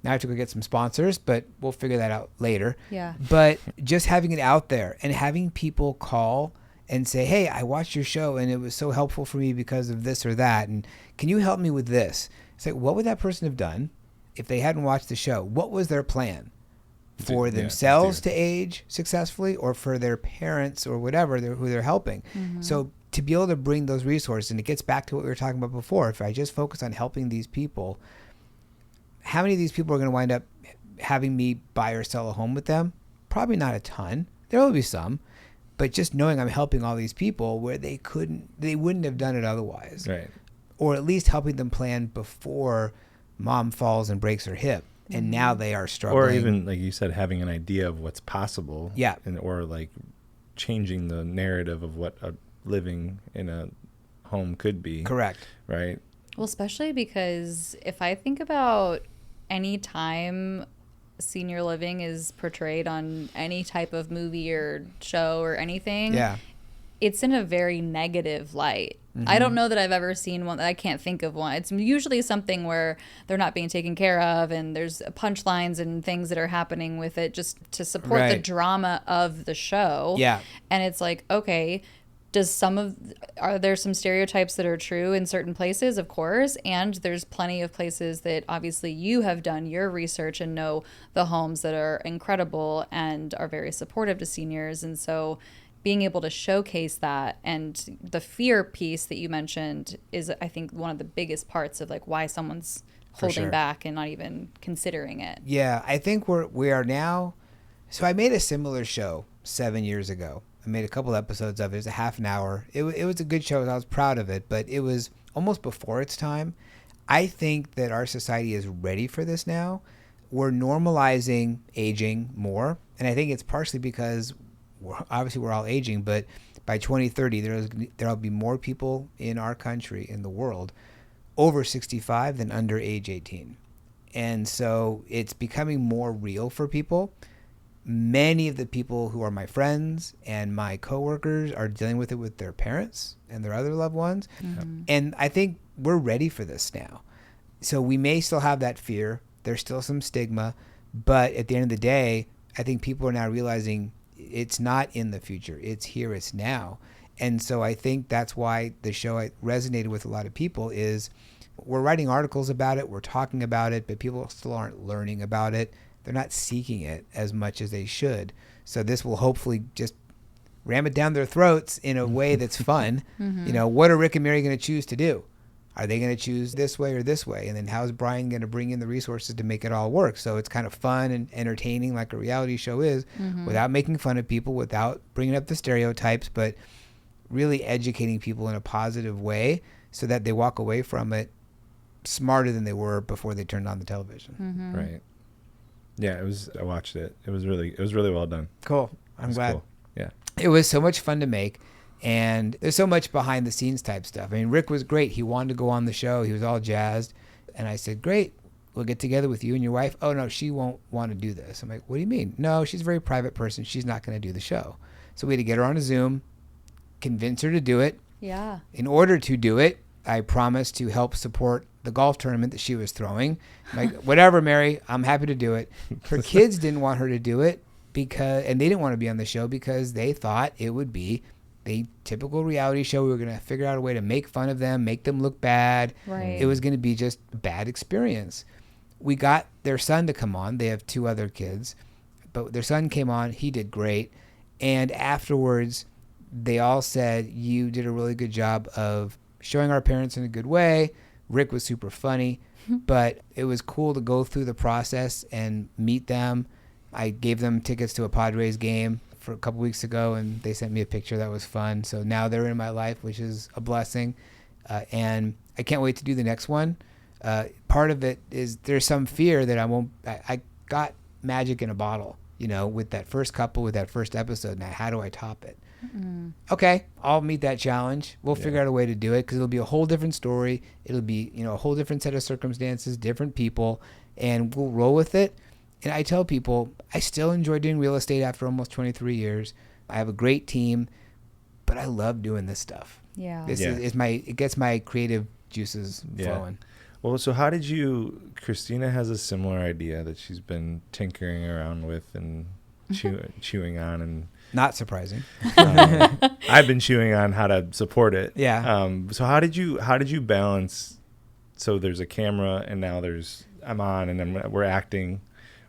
Now I have to go get some sponsors, but we'll figure that out later. Yeah. But just having it out there and having people call and say, hey, I watched your show and it was so helpful for me because of this or that. And can you help me with this? It's like, what would that person have done if they hadn't watched the show? What was their plan for themselves to age successfully, or for their parents or whatever who they're helping? Mm-hmm. So to be able to bring those resources, and it gets back to what we were talking about before, if I just focus on helping these people, how many of these people are going to wind up having me buy or sell a home with them? Probably not a ton. There will be some, but just knowing I'm helping all these people where they wouldn't have done it otherwise. Right. Or at least helping them plan before mom falls and breaks her hip. and now they are struggling. Or even, like you said, having an idea of what's possible. Yeah. Or like changing the narrative of what a living in a home could be. Correct. Right? Well, especially because if I think about any time senior living is portrayed on any type of movie or show or anything, it's in a very negative light. I don't know that I've ever seen one. I can't think of one. It's usually something where they're not being taken care of, and there's punchlines and things that are happening with it just to support the drama of the show. Yeah. And it's like, okay, are there some stereotypes that are true in certain places? Of course. And there's plenty of places that obviously you have done your research and know the homes that are incredible and are very supportive to seniors. And so being able to showcase that, and the fear piece that you mentioned is, I think, one of the biggest parts of like why someone's holding back and not even considering it. Yeah, I think we are now. So I made a similar show 7 years ago. I made a couple episodes of it. It was a half an hour. It was a good show. I was proud of it, but it was almost before its time. I think that our society is ready for this now. We're normalizing aging more, and I think it's partially because we're all aging, but by 2030, there'll be more people in our country, in the world, over 65 than under age 18. And so it's becoming more real for people. Many of the people who are my friends and my coworkers are dealing with it with their parents and their other loved ones. Mm-hmm. And I think we're ready for this now. So we may still have that fear. There's still some stigma, but at the end of the day, I think people are now realizing it's not in the future. It's here, it's now. And so I think that's why the show resonated with a lot of people is we're writing articles about it, we're talking about it, but people still aren't learning about it. They're not seeking it as much as they should. So this will hopefully just ram it down their throats in a way that's fun. Mm-hmm. You know, what are Rick and Mary going to choose to do? Are they going to choose this way or this way? And then how is Bryan going to bring in the resources to make it all work? So it's kind of fun and entertaining like a reality show is, without making fun of people, without bringing up the stereotypes, but really educating people in a positive way so that they walk away from it smarter than they were before they turned on the television. Mm-hmm. Right. Yeah, I watched it. It was really well done. Cool. I'm glad. Cool. Yeah. It was so much fun to make. And there's so much behind the scenes type stuff. I mean, Rick was great. He wanted to go on the show. He was all jazzed. And I said, great, we'll get together with you and your wife. Oh, no, she won't want to do this. I'm like, what do you mean? No, she's a very private person. She's not going to do the show. So we had to get her on a Zoom, convince her to do it. Yeah. In order to do it, I promised to help support the golf tournament that she was throwing. I'm like, whatever, Mary, I'm happy to do it. Her kids didn't want her to do it and they didn't want to be on the show because they thought it would be a typical reality show. We were going to figure out a way to make fun of them, make them look bad. Right. It was going to be just a bad experience. We got their son to come on. They have 2 other kids, but their son came on. He did great. And afterwards, they all said, you did a really good job of showing our parents in a good way. Rick was super funny, but it was cool to go through the process and meet them. I gave them tickets to a Padres game for a couple weeks ago, and they sent me a picture that was fun. So now they're in my life, which is a blessing. And I can't wait to do the next one. Part of it is there's some fear that I got magic in a bottle, you know, with that first couple, with that first episode. Now, how do I top it? Mm-hmm. Okay, I'll meet that challenge. We'll figure out a way to do it because it'll be a whole different story. It'll be, you know, a whole different set of circumstances, different people, and we'll roll with it. And I tell people, I still enjoy doing real estate after almost 23 years. I have a great team, but I love doing this stuff. Yeah. It gets my creative juices flowing. Well, so how did Christina has a similar idea that she's been tinkering around with and chewing on, and not surprising. I've been chewing on how to support it. Yeah. So how did you balance, so there's a camera and now I'm on and then we're acting,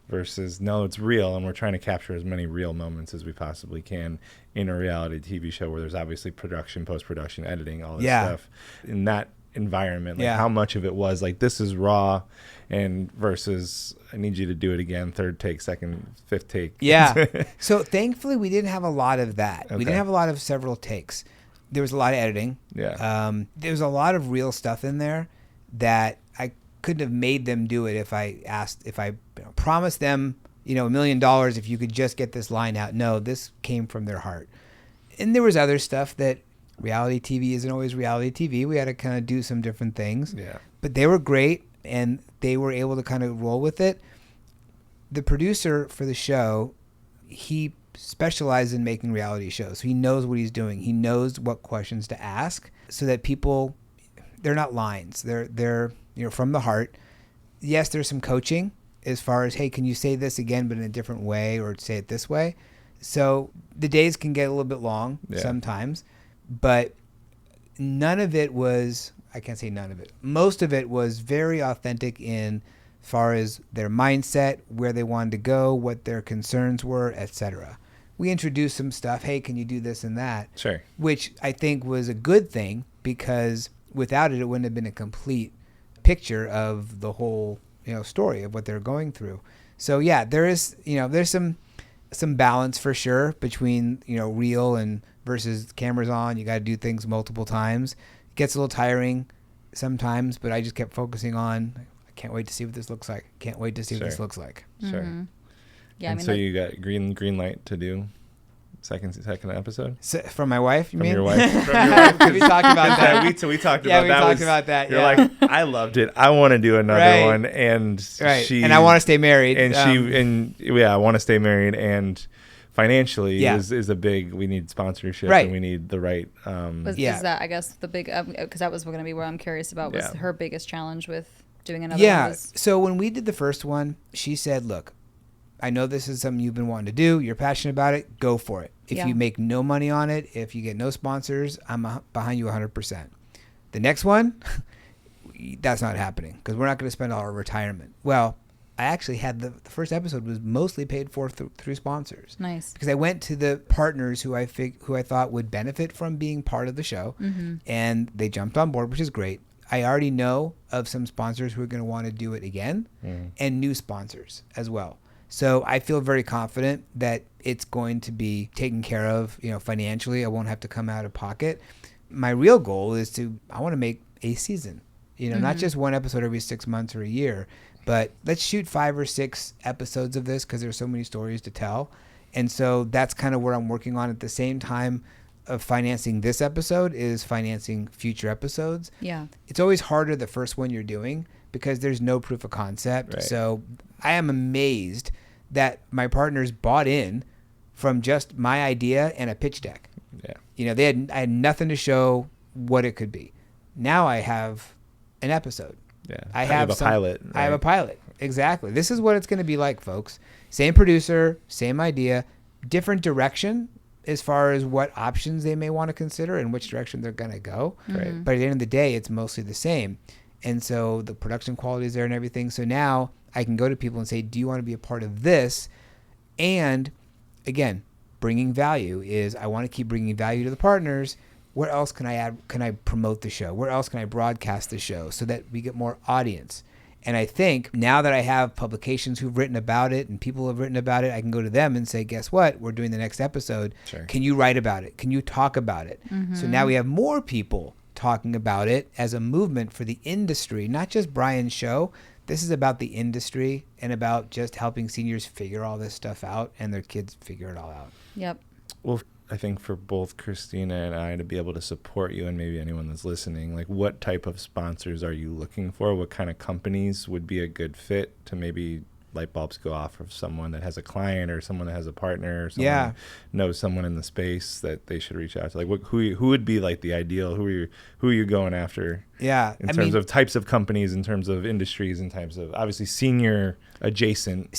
versus no, it's real and we're trying to capture as many real moments as we possibly can in a reality TV show where there's obviously production, post-production, editing, all this stuff. In that environment, like how much of it was like, this is raw, and versus I need you to do it again, 3rd take, 2nd, 5th take. Yeah. So thankfully we didn't have a lot of that. Okay. We didn't have a lot of several takes. There was a lot of editing. Yeah. There was a lot of real stuff in there that I couldn't have made them do it if I promise them, $1 million if you could just get this line out. No, this came from their heart. And there was other stuff that reality TV isn't always reality TV. We had to kind of do some different things. Yeah. But they were great, and they were able to kind of roll with it. The producer for the show, he specializes in making reality shows. So he knows what he's doing. He knows what questions to ask so that people, they're not lines. They're from the heart. Yes, there's some coaching as far as, hey, can you say this again but in a different way, or say it this way? So the days can get a little bit long sometimes, but none of it was, I can't say none of it. Most of it was very authentic in as far as their mindset, where they wanted to go, what their concerns were, etc. We introduced some stuff. Hey, can you do this and that? Sure. Which I think was a good thing, because without it, it wouldn't have been a complete picture of the whole, story of what they're going through. So yeah, there is, there's some balance for sure between, real and versus cameras on. You got to do things multiple times. It gets a little tiring sometimes, but I just kept focusing on, I can't wait to see what this looks like. Can't wait to see what this looks like. Sure. Mm-hmm. Yeah. And so you got green light to do second episode? So, from my wife, you From mean? your wife? From your wife? We talked about that. we talked Yeah, about we that. talked about that. You're Yeah. like, I loved it. I want to do another Right. one. And Right. she... And I want to stay married. And I want to stay married. And financially is a big, we need sponsorship. Right. And we need the right... Is that, I guess, the big, because that was going to be what I'm curious about, was her biggest challenge with doing another one? Yeah. So when we did the first one, she said, look, I know this is something you've been wanting to do. You're passionate about it. Go for it. If you make no money on it, if you get no sponsors, I'm behind you 100%. The next one, that's not happening, because we're not going to spend all our retirement. Well, I actually had the first episode was mostly paid for through sponsors. Nice. Because I went to the partners who I thought would benefit from being part of the show, and they jumped on board, which is great. I already know of some sponsors who are going to want to do it again, and new sponsors as well. So I feel very confident that it's going to be taken care of, financially. I won't have to come out of pocket. My real goal is I want to make a season, not just one episode every 6 months or a year, but let's shoot 5 or 6 episodes of this, because there's so many stories to tell. And so that's kind of where I'm working on. At the same time of financing this episode is financing future episodes. Yeah. It's always harder the first one you're doing, because there's no proof of concept. Right. So I am amazed that my partners bought in from just my idea and a pitch deck. Yeah. I had nothing to show what it could be. Now I have an episode. Yeah. I have a pilot. Right? I have a pilot. Exactly. This is what it's going to be like, folks. Same producer, same idea, different direction as far as what options they may want to consider and which direction they're going to go. Right. But at the end of the day, it's mostly the same. And so the production quality is there and everything. So now I can go to people and say, do you want to be a part of this? And again, bringing value is, I want to keep bringing value to the partners. Where else can I add? Can I promote the show? Where else can I broadcast the show so that we get more audience? And I think now that I have publications who've written about it and people have written about it, I can go to them and say, guess what? We're doing the next episode. Sure. Can you write about it? Can you talk about it? So now we have more people talking about it as a movement for the industry, not just Bryan's show. This is about the industry and about just helping seniors figure all this stuff out and their kids figure it all out. Yep. Well, I think for both Christina and I to be able to support you, and maybe anyone that's listening, like, what type of sponsors are you looking for? What kind of companies would be a good fit to maybe light bulbs go off of someone that has a client or someone that has a partner or someone knows someone in the space that they should reach out to? Like, who would be like the ideal? Who are you going after? Yeah, in terms of types of companies, in terms of industries, in terms of obviously senior adjacent,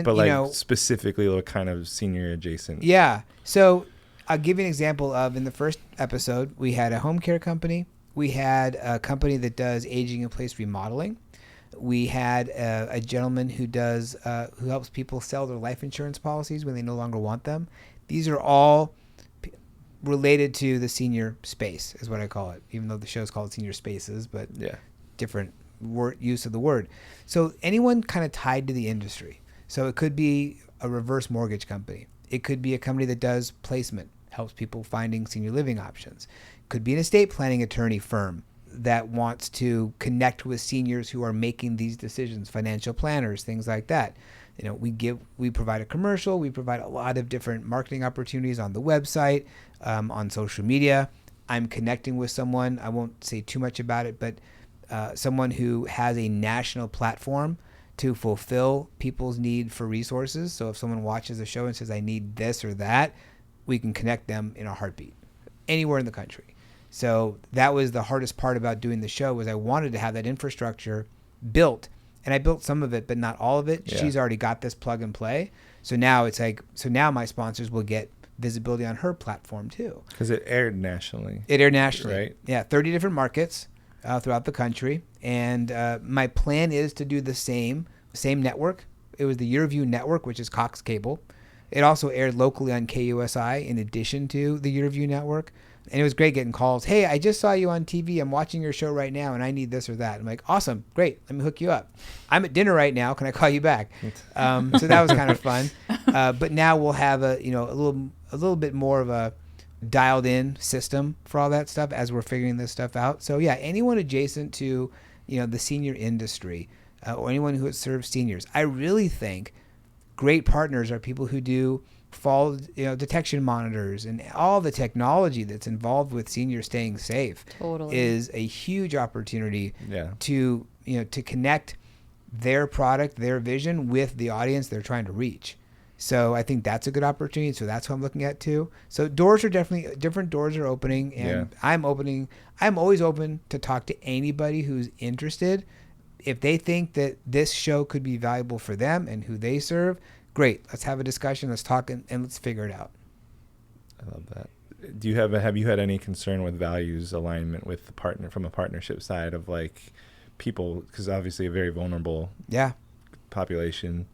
but like specifically what kind of senior adjacent? Yeah. So I'll give you an example of, in the first episode, we had a home care company. We had a company that does aging in place remodeling. We had a gentleman who helps people sell their life insurance policies when they no longer want them. These are all related to the senior space, is what I call it, even though the show's called Senior Spaces, but different use of the word. So anyone kind of tied to the industry. So it could be a reverse mortgage company. It could be a company that does placement, helps people finding senior living options. It could be an estate planning attorney firm. that wants to connect with seniors who are making these decisions, financial planners, things like that. We provide a commercial. We provide a lot of different marketing opportunities on the website, on social media. I'm connecting with someone. I won't say too much about it, but someone who has a national platform to fulfill people's need for resources. So if someone watches a show and says, I need this or that, we can connect them in a heartbeat anywhere in the country. So that was the hardest part about doing the show, was I wanted to have that infrastructure built. And I built some of it, but not all of it. Yeah. She's already got this plug and play. So now now my sponsors will get visibility on her platform too. Because it aired nationally. Right? Yeah, 30 different markets throughout the country. And my plan is to do the same network. It was the Yearview Network, which is Cox Cable. It also aired locally on KUSI in addition to the Yearview Network. And it was great getting calls. Hey, I just saw you on TV. I'm watching your show right now, and I need this or that. I'm like, awesome, great. Let me hook you up. I'm at dinner right now. Can I call you back? So that was kind of fun. But now we'll have a little bit more of a dialed-in system for all that stuff as we're figuring this stuff out. So yeah, anyone adjacent to the senior industry or anyone who serves seniors, I really think great partners are people who do fall detection monitors, and all the technology that's involved with seniors staying safe. Totally. Is a huge opportunity to connect their product, their vision with the audience they're trying to reach. So I think that's a good opportunity. So that's what I'm looking at too. So different doors are opening, and I'm always open to talk to anybody who's interested. If they think that this show could be valuable for them and who they serve, great. Let's have a discussion. Let's talk and let's figure it out. I love that. Have you had any concern with values alignment with the partner from a partnership side of like people, because obviously a very vulnerable population?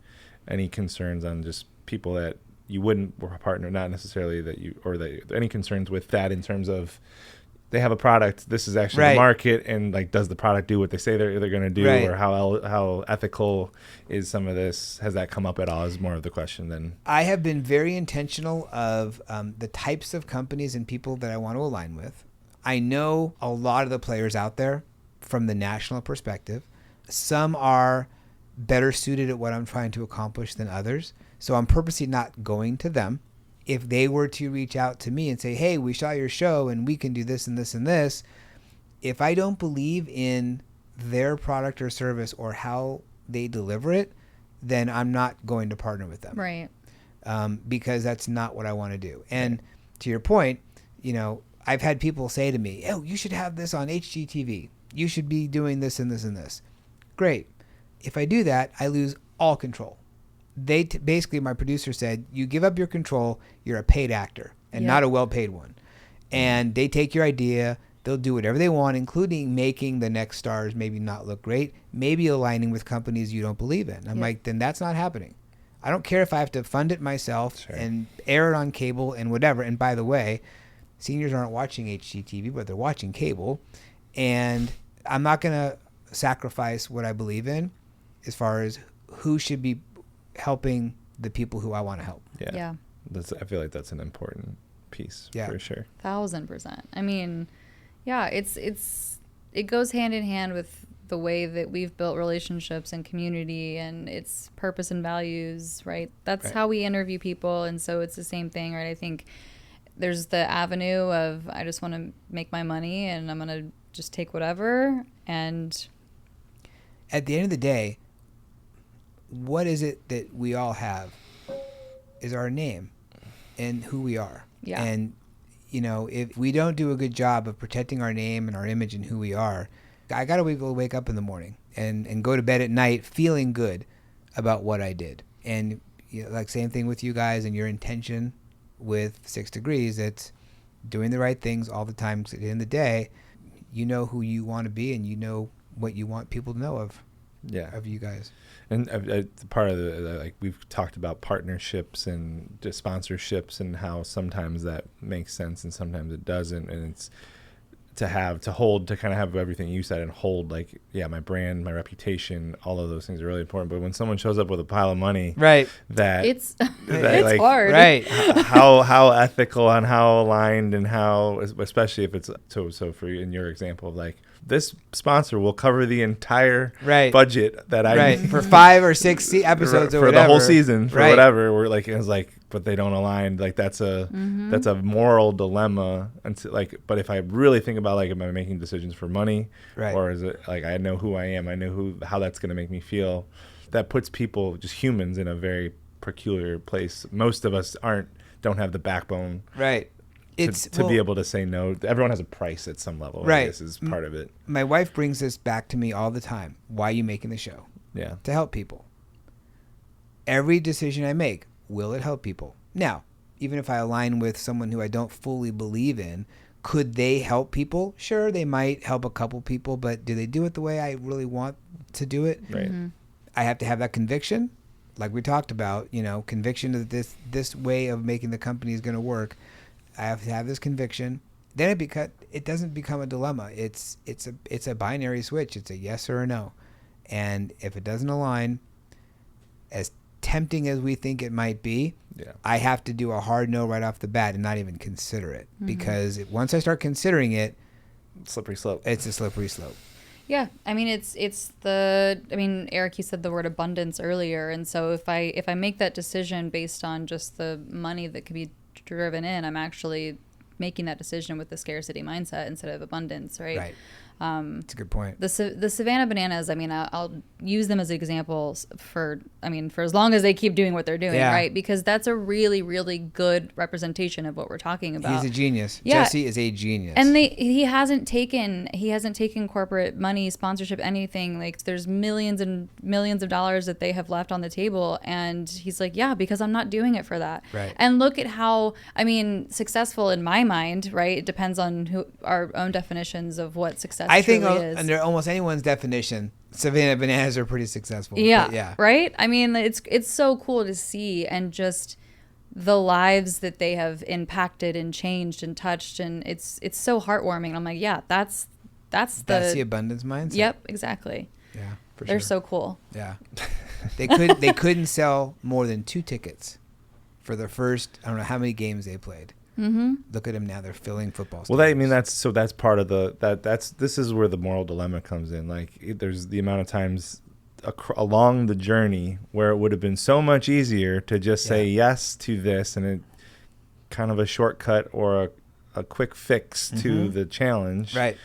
Any concerns on just people that you wouldn't partner, not necessarily any concerns with that in terms of they have a product, this is actually the market, and like, does the product do what they say they're going to do, or how ethical is some of this? Has that come up at all? Is more of the question than. I have been very intentional of the types of companies and people that I want to align with. I know a lot of the players out there from the national perspective. Some are better suited at what I'm trying to accomplish than others. So I'm purposely not going to them. If they were to reach out to me and say, hey, we saw your show and we can do this and this and this, if I don't believe in their product or service or how they deliver it, then I'm not going to partner with them. Right. Because that's not what I want to do. And to your point, I've had people say to me, oh, you should have this on HGTV. You should be doing this and this and this. Great. If I do that, I lose all control. Basically, my producer said, you give up your control, you're a paid actor and not a well-paid one. And they take your idea, they'll do whatever they want, including making the next stars maybe not look great, maybe aligning with companies you don't believe in. I'm like, then that's not happening. I don't care if I have to fund it myself and air it on cable and whatever. And by the way, seniors aren't watching HGTV, but they're watching cable. And I'm not going to sacrifice what I believe in as far as who should be helping the people who I want to help. Yeah. I feel like that's an important piece for sure. 1,000%. I mean, it goes hand in hand with the way that we've built relationships and community, and its purpose and values, right? That's how we interview people. And so it's the same thing, right? I think there's the avenue of, I just want to make my money and I'm going to just take whatever. And at the end of the day, what is it that we all have is our name and who we are. Yeah. And, if we don't do a good job of protecting our name and our image and who we are, I got to wake up in the morning and go to bed at night feeling good about what I did. And like same thing with you guys and your intention with 6 Degrees. It's doing the right things all the time. 'Cause at the end of the day, you know who you want to be and you know what you want people to know of you guys. And part of like we've talked about partnerships and just sponsorships and how sometimes that makes sense and sometimes it doesn't. And to kind of have everything you said and hold, like, yeah, my brand, my reputation, all of those things are really important. But when someone shows up with a pile of money, Right. It's that, like, hard. Right. how ethical and how aligned and how, especially if it's so for you in your example of like, this sponsor will cover the entire Right. budget that I Right. need For 5 or 6 episodes or for whatever. the whole season, for Right. whatever. We're like, it's like, but they don't align. Like that's a moral dilemma. And like, but if I really think about, like, am I making decisions for money, Right. or is it like I know who I am, I know how that's going to make me feel. That puts people, just humans, in a very peculiar place. Most of us don't have the backbone, Right. to be able to say no. Everyone has a price at some level. Right. I guess is part of it. My wife brings this back to me all the time. Why are you making the show? Yeah. To help people. Every decision I make, will it help people? Now, even if I align with someone who I don't fully believe in, could they help people? Sure, they might help a couple people, but do they do it the way I really want to do it? Right. I have to have that conviction, like we talked about, conviction that this way of making the company is going to work. I have to have this conviction. Then it doesn't become a dilemma. It's a binary switch. It's a yes or a no. And if it doesn't align, as tempting as we think it might be, I have to do a hard no right off the bat and not even consider it. Because once I start considering it, Slippery slope. It's a slippery slope. Yeah, I mean Eric, you said the word abundance earlier, and so if I make that decision based on just the money that could be driven in, I'm actually making that decision with the scarcity mindset instead of abundance, right? Right. That's a good point. The Savannah bananas, I'll use them as examples for as long as they keep doing what they're doing, right? Because that's a really, really good representation of what we're talking about. He's a genius. Yeah. Jesse is a genius. And he hasn't taken corporate money, sponsorship, anything. Like, there's millions and millions of dollars that they have left on the table, and he's like, yeah, because I'm not doing it for that. Right. And look at how, successful in my mind, right? It depends on our own definitions of what success I think is. under almost anyone's definition, Savannah bananas are pretty successful. Yeah. Right? It's so cool to see, and just the lives that they have impacted and changed and touched, and it's so heartwarming. I'm like, yeah, that's the abundance mindset. Yep, exactly. Yeah, for They're sure. so cool. Yeah. They couldn't sell more than 2 tickets for the first, I don't know how many games they played. Mm-hmm. Look at them now; they're filling football stadiums. That's part of this is where the moral dilemma comes in. Like, there's the amount of times along the journey where it would have been so much easier to just say yes to this, and it kind of a shortcut or a quick fix to the challenge, right?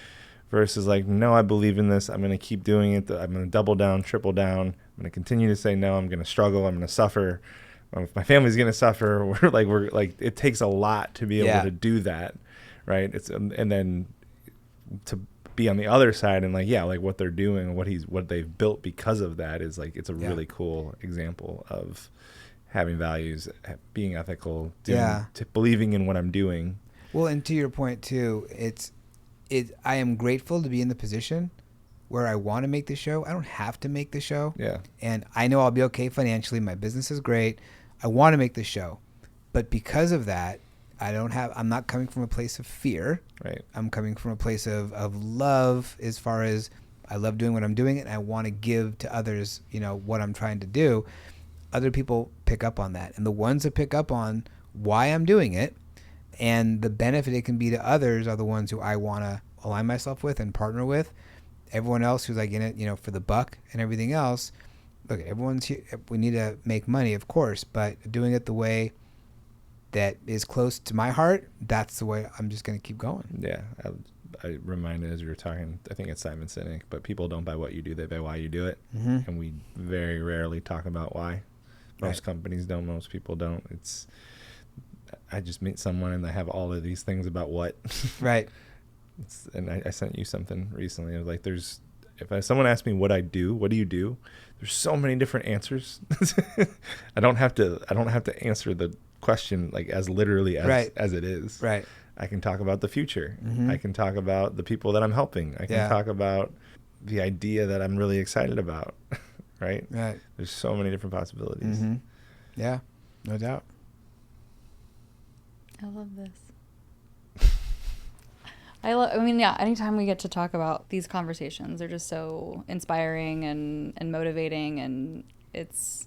Versus like, no, I believe in this. I'm going to keep doing it. I'm going to double down, triple down. I'm going to continue to say no. I'm going to struggle. I'm going to suffer. If my family's going to suffer, we're like, it takes a lot to be able to do that. Right. And then to be on the other side and like what they're doing, what they've built because of that is like, it's a really cool example of having values, being ethical, believing in what I'm doing. Well, and to your point too, I am grateful to be in the position where I want to make the show. I don't have to make the show. Yeah. And I know I'll be okay financially. My business is great. I want to make the show. But because of that, I'm not coming from a place of fear. Right. I'm coming from a place of love, as far as I love doing what I'm doing, and I want to give to others, what I'm trying to do. Other people pick up on that. And the ones that pick up on why I'm doing it and the benefit it can be to others are the ones who I want to align myself with and partner with. Everyone else who's like in it, for the buck and everything else, look, everyone's here. We need to make money, of course, but doing it the way that is close to my heart, that's the way I'm just going to keep going. Yeah. I reminded as we were talking, I think it's Simon Sinek, but people don't buy what you do, they buy why you do it. Mm-hmm. And we very rarely talk about why. Most companies don't, most people don't. I just meet someone and they have all of these things about what. Right. And I sent you something recently. I was like, if someone asks me what I do, what do you do? There's so many different answers. I don't have to answer the question like as literally as it is. Right. I can talk about the future. Mm-hmm. I can talk about the people that I'm helping. I can talk about the idea that I'm really excited about. Right. Right. There's so many different possibilities. Mm-hmm. Yeah, no doubt. I love this. I mean, yeah, anytime we get to talk about these conversations, they're just so inspiring and motivating, and it's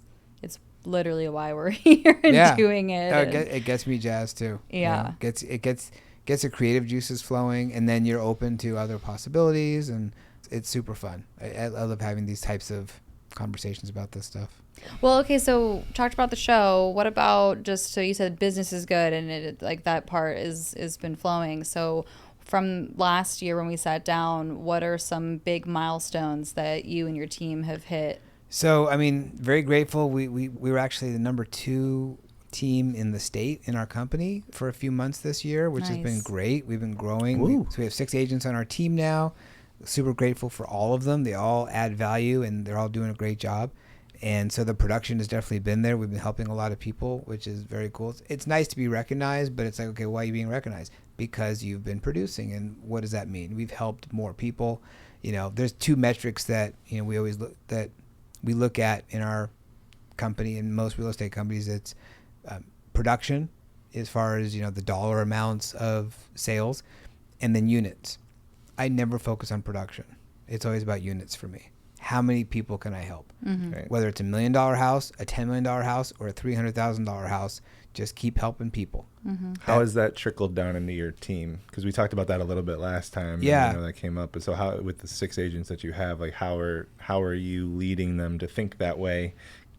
literally why we're here and Yeah. doing it. Oh, And it gets me jazzed too. yeah. Gets the creative juices flowing, and then you're open to other possibilities, and it's super fun. I love having these types of conversations about this stuff. Well, okay, so talked about the show. What about just, so you said business is good and it, like, that part is been flowing. So from last year when we sat down, what are some big milestones that you and your team have hit? So, I mean, very grateful. We were actually the number 2 team in the state in our company for a few months this year, which has been Nice. great. We've been growing. Woo. So we have 6 agents on our team now. Super grateful for all of them. They all add value and they're all doing a great job. And so the production has definitely been there. We've been helping a lot of people, which is very cool. It's nice to be recognized, but it's like, okay, why are you being recognized? Because you've been producing. And what does that mean? We've helped more people. You know, there's 2 metrics that, you know, we look at in our company, and most real estate companies. It's production, as far as, you know, the dollar amounts of sales, and then units. I never focus on production. It's always about units for me. How many people can I help? Mm-hmm. Right. Whether it's $1 million house, a $10 million house, or a $300,000 house, just keep helping people. Mm-hmm. How has that trickled down into your team? Because we talked about that a little bit last time. Yeah. And I know that came up. But so how, with the 6 agents that you have, like how are you leading them to think that way?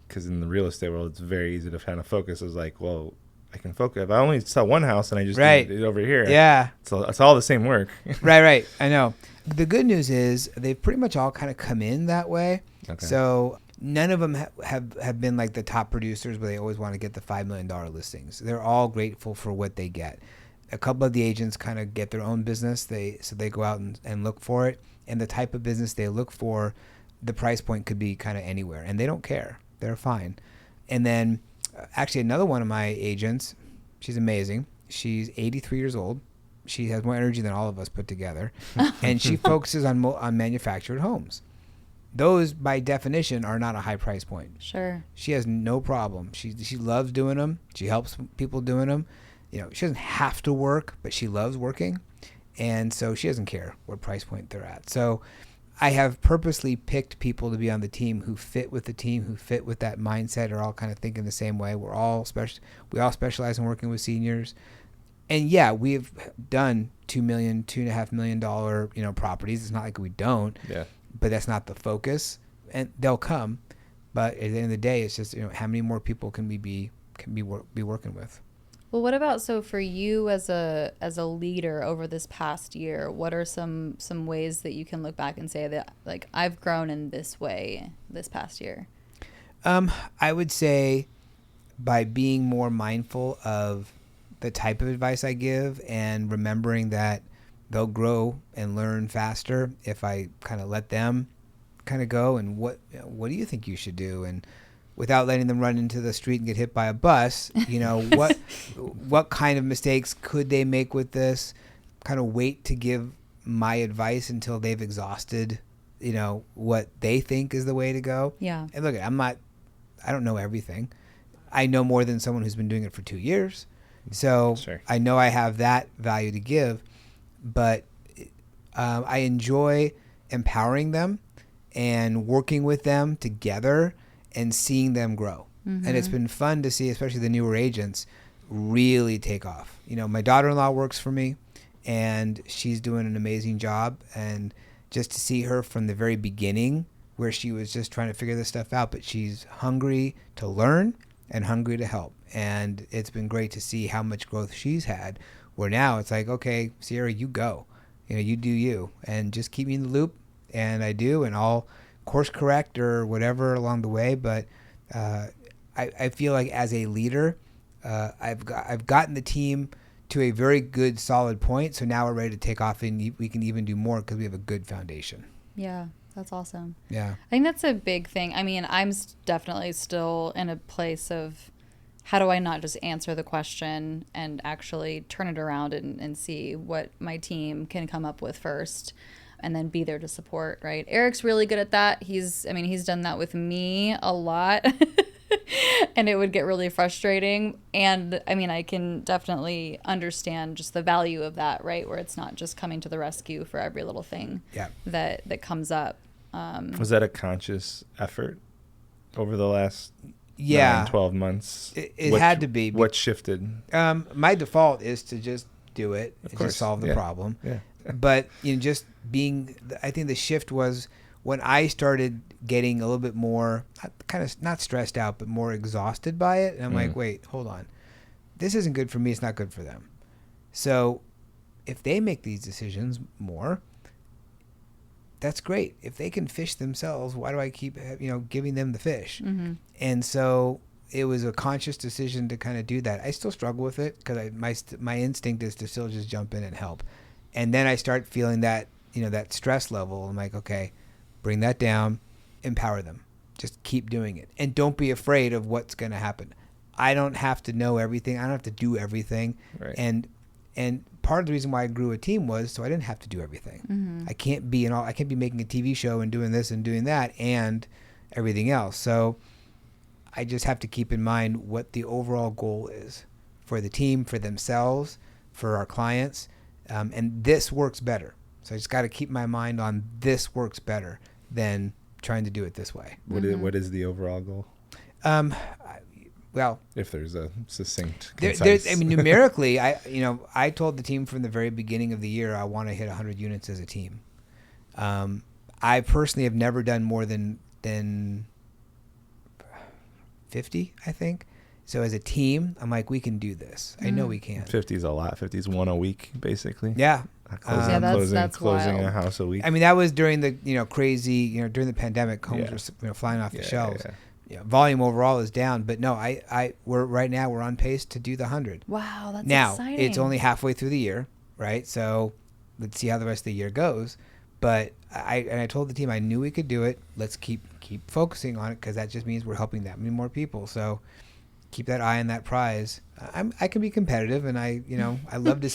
Because in the real estate world, it's very easy to kind of focus as like, well, I can focus. If I only sell one house and I just Right. do it over here, Yeah. it's all the same work. Right. I know. The good news is they've pretty much all kind of come in that way. Okay. So none of them have been like the top producers where they always want to get the $5 million listings. They're all grateful for what they get. A couple of the agents kind of get their own business. So they go out and look for it. And the type of business they look for, the price point could be kind of anywhere. And they don't care. They're fine. And then actually another one of my agents, she's amazing. She's 83 years old. She has more energy than all of us put together. And she focuses on manufactured homes. Those, by definition, are not a high price point. Sure. She has no problem. She loves doing them. She helps people doing them. You know, she doesn't have to work, but she loves working. And so she doesn't care what price point they're at. So I have purposely picked people to be on the team who fit with the team, who fit with that mindset, are all kind of thinking the same way. We all specialize in working with seniors. And yeah, we've done $2 million, $2.5 million, you know, properties. It's not like we don't. Yeah. But that's not the focus, and they'll come. But at the end of the day, it's just, you know, how many more people can we be working with? Well, what about, so for you as a leader over this past year, what are some ways that you can look back and say that, like, I've grown in this way this past year? I would say by being more mindful of the type of advice I give and remembering that they'll grow and learn faster if I kind of let them kind of go, and what do you think you should do, and without letting them run into the street and get hit by a bus, you know, what kind of mistakes could they make with this? Kind of wait to give my advice until they've exhausted, you know, what they think is the way to go. Yeah. And look, I don't know everything. I know more than someone who's been doing it for 2 years. So Sure. I know I have that value to give, but I enjoy empowering them and working with them together and seeing them grow. Mm-hmm. And it's been fun to see, especially the newer agents, really take off. You know, my daughter-in-law works for me, and she's doing an amazing job. And just to see her from the very beginning, where she was just trying to figure this stuff out, but she's hungry to learn and hungry to help. And it's been great to see how much growth she's had, where now it's like, okay, Sierra, you go. You know, you do you, and just keep me in the loop. And I do, and I'll course correct or whatever along the way. But I feel like as a leader, I've gotten the team to a very good, solid point. So now we're ready to take off, and we can even do more because we have a good foundation. Yeah, that's awesome. Yeah. I think that's a big thing. I mean, I'm definitely still in a place of, how do I not just answer the question and actually turn it around and see what my team can come up with first, and then be there to support, right? Eric's really good at that. He's done that with me a lot. and it would get really frustrating. And I mean, I can definitely understand just the value of that, right? Where it's not just coming to the rescue for every little thing that comes up. Was that a conscious effort over the last 12 months? It had to be. What shifted? My default is to just do it, Of and course. just solve the problem. Yeah. But just being, I think the shift was when I started getting a little bit more, kind of not stressed out, but more exhausted by it. And I'm like, wait, hold on. This isn't good for me. It's not good for them. So if they make these decisions more, that's great. If they can fish themselves, why do I keep, giving them the fish? Mm-hmm. And so it was a conscious decision to kind of do that. I still struggle with it because my instinct is to still just jump in and help. And then I start feeling that, that stress level. I'm like, okay, bring that down, empower them. Just keep doing it. And don't be afraid of what's going to happen. I don't have to know everything. I don't have to do everything. Right. And part of the reason why I grew a team was so I didn't have to do everything. Mm-hmm. I can't be making a TV show and doing this and doing that and everything else. So I just have to keep in mind what the overall goal is for the team, for themselves, for our clients. And this works better. So I just got to keep my mind on this works better than trying to do it this way. What is the overall goal? Well, if there's a succinct, numerically, I told the team from the very beginning of the year, I want to hit 100 units as a team. I personally have never done more than 50, I think. So as a team, I'm like, we can do this. I know we can. 50 is a lot. 50 is one a week, basically. Yeah. That's closing wild. a house a week. I mean, that was during the crazy during the pandemic, homes were flying off the shelves. Yeah. Volume overall is down, but no, we're right now we're on pace to do the 100. Wow, that's now, exciting. It's only halfway through the year, right? So let's see how the rest of the year goes. But I told the team I knew we could do it. Let's keep focusing on it because that just means we're helping that many more people. So keep that eye on that prize. I can be competitive, and I love to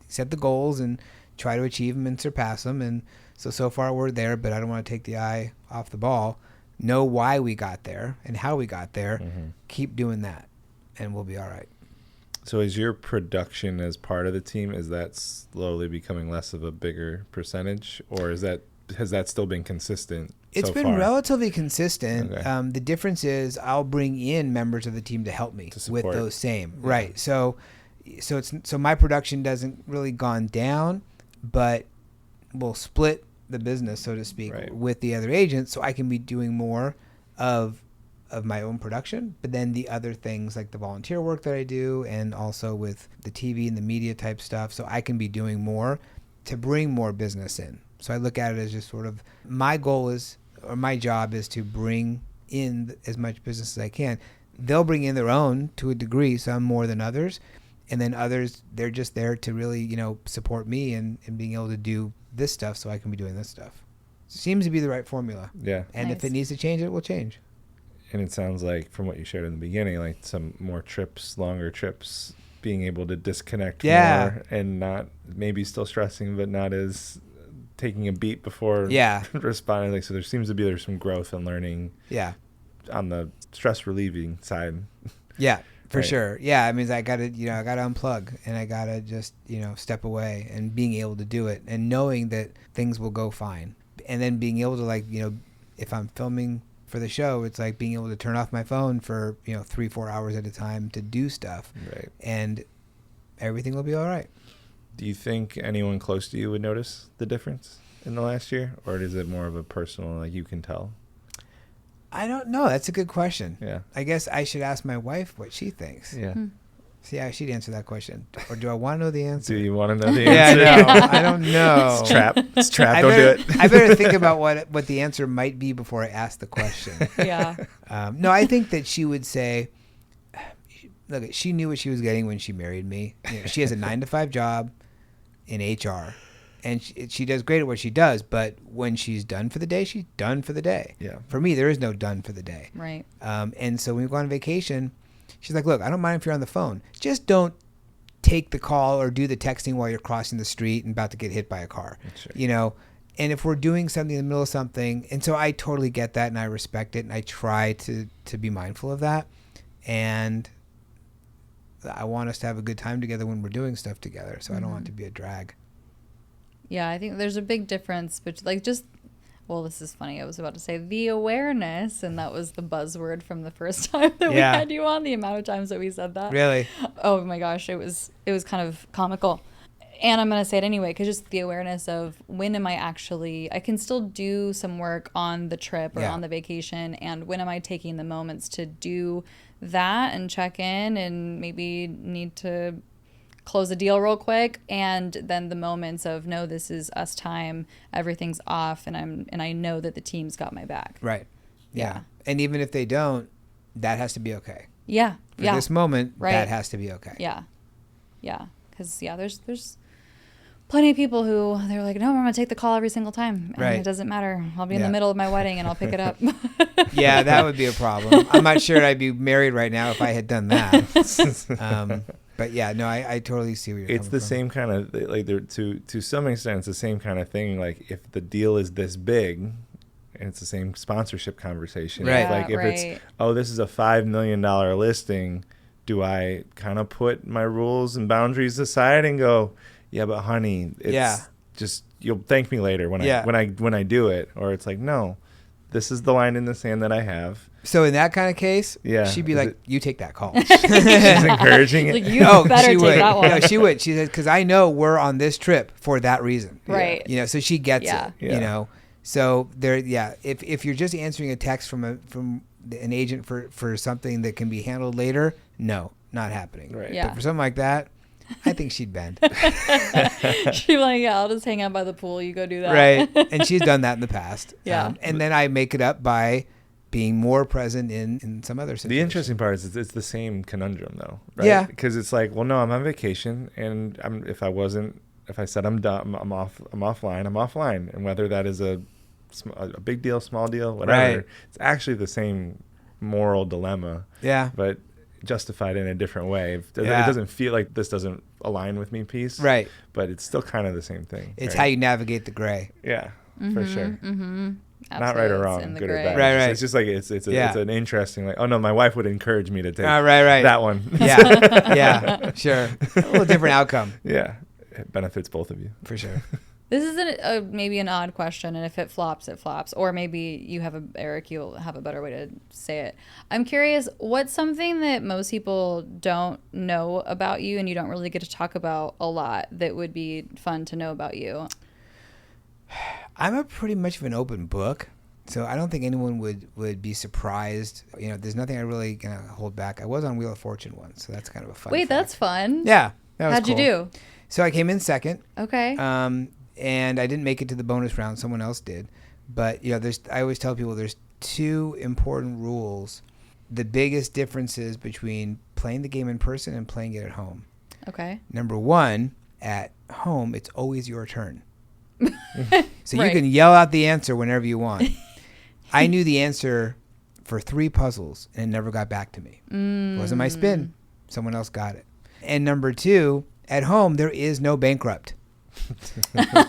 set the goals and try to achieve them and surpass them. And so far we're there, but I don't want to take the eye off the ball. Know why we got there and how we got there. Mm-hmm. Keep doing that, and we'll be all right. So is your production as part of the team, is that slowly becoming less of a bigger percentage, or has that still been consistent? It's been far? Relatively consistent. Okay. The difference is I'll bring in members of the team to help me with those same. Yeah. Right. So my production doesn't really gone down, but we'll split the business, so to speak, with the other agents, so I can be doing more of my own production, but then the other things like the volunteer work that I do, and also with the TV and the media type stuff, so I can be doing more to bring more business in. So I look at it as just sort of my goal is, or my job is to bring in as much business as I can. They'll bring in their own to a degree, some more than others, and then others, they're just there to really, support me and being able to do this stuff so I can be doing this stuff. Seems to be the right formula. Yeah. And if it needs to change, it will change. And it sounds like, from what you shared in the beginning, like some more longer trips, being able to disconnect more and not, maybe still stressing, but not as taking a beat before responding. Like, so there seems to be some growth and learning on the stress relieving side. Yeah, for sure. Yeah, I mean, I gotta unplug, and I gotta just, step away, and being able to do it and knowing that things will go fine. And then being able to, if I'm filming for the show, it's like being able to turn off my phone for 3-4 hours at a time to do stuff, right? And everything will be all right. Do you think anyone close to you would notice the difference in the last year, or is it more of a personal, like you can tell? I don't know. That's a good question. Yeah, I guess I should ask my wife what she thinks. Yeah. See how she'd answer that question, or do I want to know the answer? Do you want to know the answer? Yeah, no, I don't know. It's trap. It's trap. Don't do it. I better think about what the answer might be before I ask the question. Yeah. No, I think that she would say, look, she knew what she was getting when she married me. She has a 9-to-5 job in HR, and she does great at what she does. But when she's done for the day, she's done for the day. Yeah. For me, there is no done for the day. Right. And so when we go on vacation, she's like, look, I don't mind if you're on the phone. Just don't take the call or do the texting while you're crossing the street and about to get hit by a car. Sure. And if we're doing something in the middle of something, and so I totally get that and I respect it and I try to be mindful of that. And I want us to have a good time together when we're doing stuff together. So I don't want it to be a drag. Yeah, I think there's a big difference between like just, well, this is funny. I was about to say the awareness, and that was the buzzword from the first time that we had you on, the amount of times that we said that. Really? Oh my gosh, it was kind of comical. And I'm going to say it anyway, because just the awareness of when am I actually, I can still do some work on the trip or on the vacation, and when am I taking the moments to do that and check in and maybe need to close a deal real quick, and then the moments of, no, this is us time, everything's off, and I know that the team's got my back. Right. Yeah. And even if they don't, that has to be okay. Yeah. For this moment, that has to be okay. Yeah. Yeah. Because, there's plenty of people who they're like, no, I'm going to take the call every single time. And it doesn't matter. I'll be in the middle of my wedding and I'll pick it up. Yeah, that would be a problem. I'm not sure I'd be married right now if I had done that. But yeah, no, I totally see where you're coming from. It's the same kind of, like, to some extent, it's the same kind of thing. Like, if the deal is this big, and it's the same sponsorship conversation. Right. Like, if it's, this is a $5 million listing, do I kind of put my rules and boundaries aside and go, yeah, but honey, it's just, you'll thank me later when I do it. Or it's like, no, this is the line in the sand that I have. So in that kind of case, she'd be like, you take that call. She's encouraging it. Like, you better take that one. No, she would. She said, because I know we're on this trip for that reason. Right. You know, so she gets it, Yeah. you know. So there, if you're just answering a text from an agent for something that can be handled later, no, not happening. Right. Yeah. But for something like that, I think she'd bend. She'd be like, I'll just hang out by the pool. You go do that. Right. And she's done that in the past. Yeah. And then I make it up by being more present in some other situation. The interesting part is it's the same conundrum, though, right? Yeah. Because it's like, well, no, I'm on vacation, and if I said I'm done, I'm offline. And whether that is a big deal, small deal, whatever, it's actually the same moral dilemma. Yeah. But justified in a different way. It doesn't feel like this doesn't align with me piece. Right. But it's still kind of the same thing. It's how you navigate the gray. Yeah, for sure. Mm-hmm. Not right or wrong, good or bad. Right. It's just like it's an interesting, like, oh no, my wife would encourage me to take that one. Yeah, sure. A little different outcome. Yeah, it benefits both of you. For sure. This is maybe an odd question, and if it flops, it flops. Or maybe Eric, you'll have a better way to say it. I'm curious, what's something that most people don't know about you and you don't really get to talk about a lot that would be fun to know about you? I'm a pretty much of an open book, so I don't think anyone would be surprised. You know, there's nothing I really gonna hold back. I was on Wheel of Fortune once, so that's kind of a fun fact. That's fun. Yeah, that was How'd cool. you do? So I came in second. Okay. And I didn't make it to the bonus round. Someone else did. But, you know, I always tell people there's two important rules. The biggest differences between playing the game in person and playing it at home. Okay. Number one, at home, it's always your turn. So you can yell out the answer whenever you want. I knew the answer for 3 puzzles, and it never got back to me. It wasn't my spin. Someone else got it. And number 2, at home, there is no bankrupt.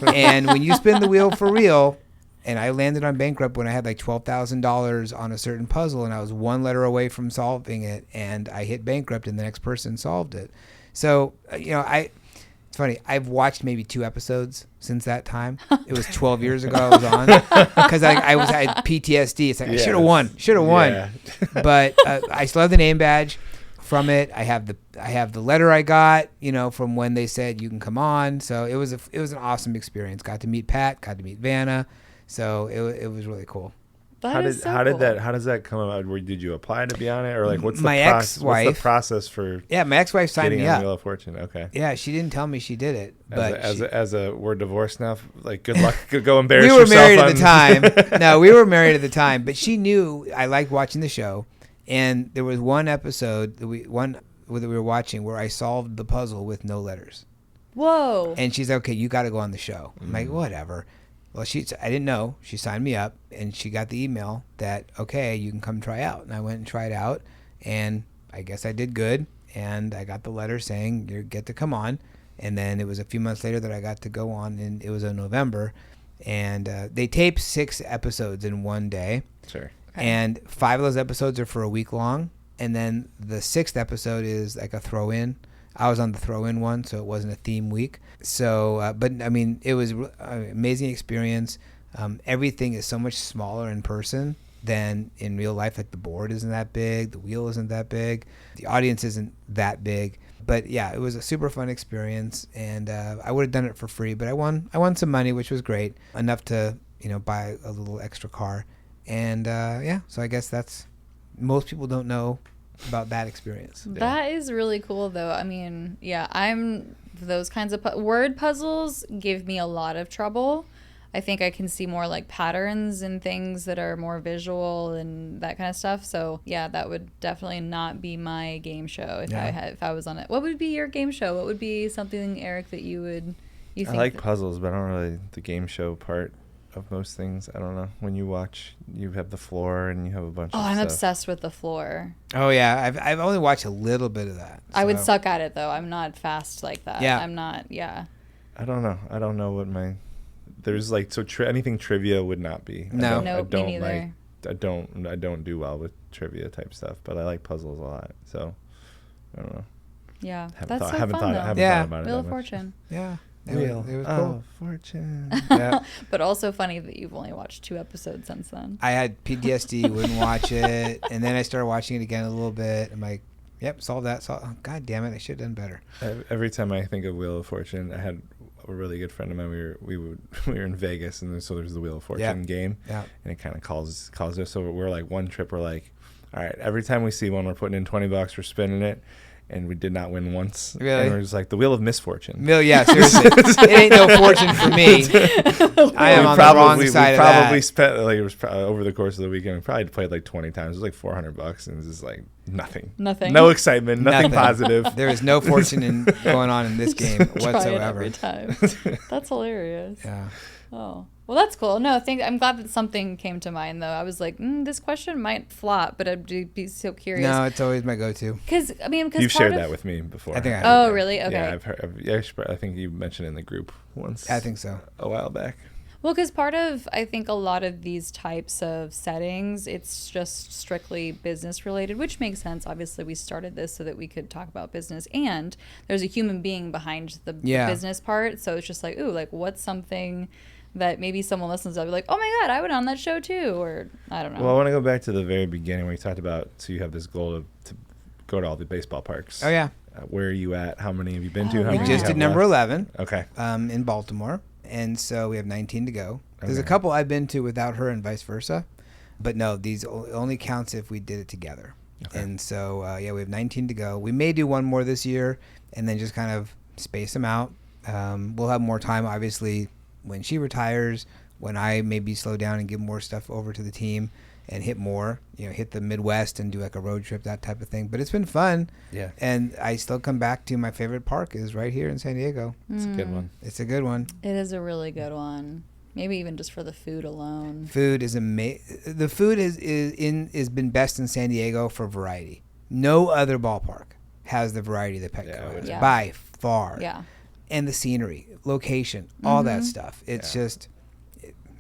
And when you spin the wheel for real, and I landed on bankrupt when I had like $12,000 on a certain puzzle, and I was 1 letter away from solving it, and I hit bankrupt, and the next person solved it. So, you know, it's funny. I've watched maybe 2 episodes since that time. It was 12 years ago I was on, because I had PTSD. It's like, I should have won. Yeah. But I still have the name badge from it. I have the letter I got, you know, from when they said you can come on. So it was an awesome experience. Got to meet Pat, got to meet Vanna. So it was really cool. How does that come about? Did you apply to be on it, or like what's the process for? Yeah, my ex-wife signed me up. Wheel of Fortune. Okay. Yeah, she didn't tell me she did it, but we're divorced now. Like, good luck. Go embarrass yourself. We were married at the time. No, we were married at the time, but she knew I liked watching the show, and there was one episode that we were watching where I solved the puzzle with no letters. Whoa. And she's like, okay, you got to go on the show. I'm like, whatever. Well, I didn't know. She signed me up, and she got the email that, okay, you can come try out. And I went and tried out, and I guess I did good. And I got the letter saying you get to come on. And then it was a few months later that I got to go on, and it was in November. And they tape 6 episodes in one day. Sure. Okay. And 5 of those episodes are for a week long. And then the 6th episode is like a throw-in. I was on the throw-in one, so it wasn't a theme week. So, but I mean, it was an amazing experience. Everything is so much smaller in person than in real life. Like the board isn't that big, the wheel isn't that big, the audience isn't that big. But yeah, it was a super fun experience, and I would have done it for free, but I won some money, which was great, enough to buy a little extra car. And so I guess that's, most people don't know about that experience. That is really cool, though. I mean, yeah, those kinds of word puzzles give me a lot of trouble. I think I can see more like patterns and things that are more visual and that kind of stuff. So yeah, that would definitely not be my game show if I was on it. What would be your game show? What would be something, Eric, that you think? I like puzzles, but I don't really the game show part of most things. I don't know. When you watch, you have the floor and you have a bunch of stuff. I'm obsessed with the floor. Oh yeah, I've only watched a little bit of that. I would suck at it though. I'm not fast like that. Yeah. I'm not. Yeah. I don't know. I don't know what my there's like anything trivia would not be. No. Nope, me neither. I don't do well with trivia type stuff, but I like puzzles a lot. So I don't know. Yeah, Haven't that's thought, so fun though. haven't thought about it. Wheel that of much. Fortune. Yeah. Wheel It was of cool. Fortune. Yeah. But also funny that you've only watched 2 episodes since then. I had PTSD, wouldn't watch it, and then I started watching it again a little bit. I'm like, yep, solved that. Oh, God damn it, I should have done better. Every time I think of Wheel of Fortune, I had a really good friend of mine. We were in Vegas, and so there's the Wheel of Fortune game, Yeah. and it kind of calls us. So we're like one trip, we're like, all right, every time we see one, we're putting in $20, we're spinning it. And we did not win once. Really? And we're just like the Wheel of Misfortune. Yeah, seriously. It ain't no fortune for me. I am on the wrong side of that. We probably spent, like, it was over the course of the weekend, we probably played like 20 times. It was like $400, and it's just like nothing. Nothing. No excitement, nothing positive. There is no fortune going on in this game Try whatsoever. it every time. That's hilarious. Yeah. Oh, well, that's cool. No, I'm glad that something came to mind, though. I was like, this question might flop, but I'd be so curious. No, it's always my go-to. Because You've shared that with me before. I think I have. Oh, really? Okay. Yeah, I've heard. I think you mentioned it in the group once. I think so. A while back. Well, because part of, I think, a lot of these types of settings, it's just strictly business related, which makes sense. Obviously, we started this so that we could talk about business, and there's a human being behind the business part. So it's just like, ooh, like what's something that maybe someone listens to, be like, oh my God, I went on that show too, or I don't know. Well, I want to go back to the very beginning when we talked about, so you have this goal to go to all the baseball parks. Oh, yeah. Where are you at? How many have you been to? How We many just do you did have number left? 11 Okay. in Baltimore, and so we have 19 to go. There's a Okay. couple I've been to without her and vice versa, but no, these only counts if we did it together. Okay. And so, we have 19 to go. We may do one more this year and then just kind of space them out. We'll have more time, obviously, when she retires, when I maybe slow down and give more stuff over to the team and hit more, hit the Midwest and do like a road trip, that type of thing. But it's been fun. Yeah. And I still come back to my favorite park is right here in San Diego. It's a good one. It's a good one. It is a really good one. Maybe even just for the food alone. Food is amazing. The food is been best in San Diego for variety. No other ballpark has the variety that Petco has by far. Yeah. And the scenery, location, all that stuff. It's just,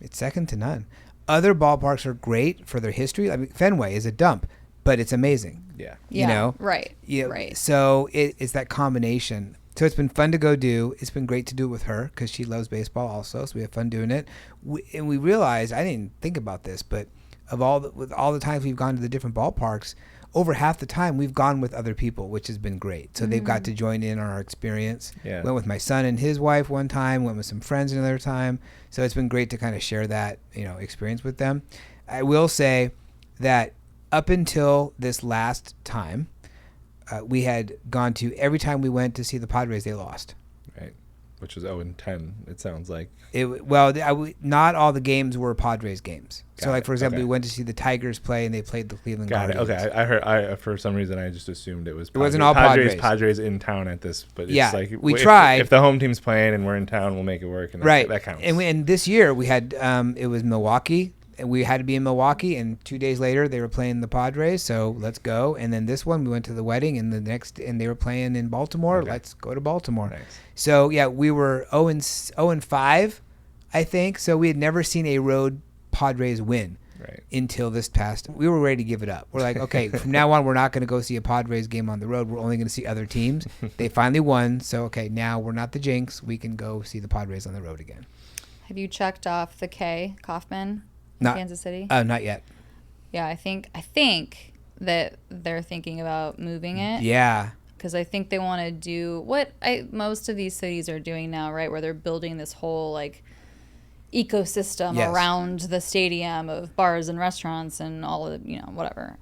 it's second to none. Other ballparks are great for their history. I mean, Fenway is a dump, but it's amazing. Yeah. Yeah. Right. Yeah. Right. So it's that combination. So it's been fun to go do. It's been great to do it with her because she loves baseball also. So we have fun doing it. And we realized, I didn't think about this, but with all the times we've gone to the different ballparks, over half the time we've gone with other people, which has been great. So they've got to join in on our experience. Yeah. Went with my son and his wife one time, went with some friends another time. So it's been great to kind of share that, experience with them. I will say that up until this last time, we had gone to, every time we went to see the Padres, they lost. Right. Which was 0-10, it sounds like. Not all the games were Padres games. So, like, for example, Okay. we went to see the Tigers play, and they played the Cleveland Got it. Guardians. Okay. I heard. For some reason, I just assumed it was. wasn't all Padres. Padres in town at this, but it's Yeah, like we tried. If the home team's playing and we're in town, we'll make it work. And Right. that counts. And this year, we had, it was Milwaukee. And we had to be in Milwaukee, and 2 days later, they were playing the Padres, so let's go. And then this one, we went to the wedding, and they were playing in Baltimore. Okay. Let's go to Baltimore. Nice. So, yeah, we were 0-5 I think. So we had never seen a road Padres win. Right. Until this past, we were ready to give it up. We're like, okay, from now on, we're not going to go see a Padres game on the road. We're only going to see other teams. They finally won. So, okay, now we're not the jinx. We can go see the Padres on the road again. Have you checked off the K, Kauffman, Kansas City? Not yet. Yeah, I think that they're thinking about moving it. Yeah. Because I think they want to do what most of these cities are doing now, right? Where they're building this whole, like, ecosystem around the stadium of bars and restaurants and all of whatever.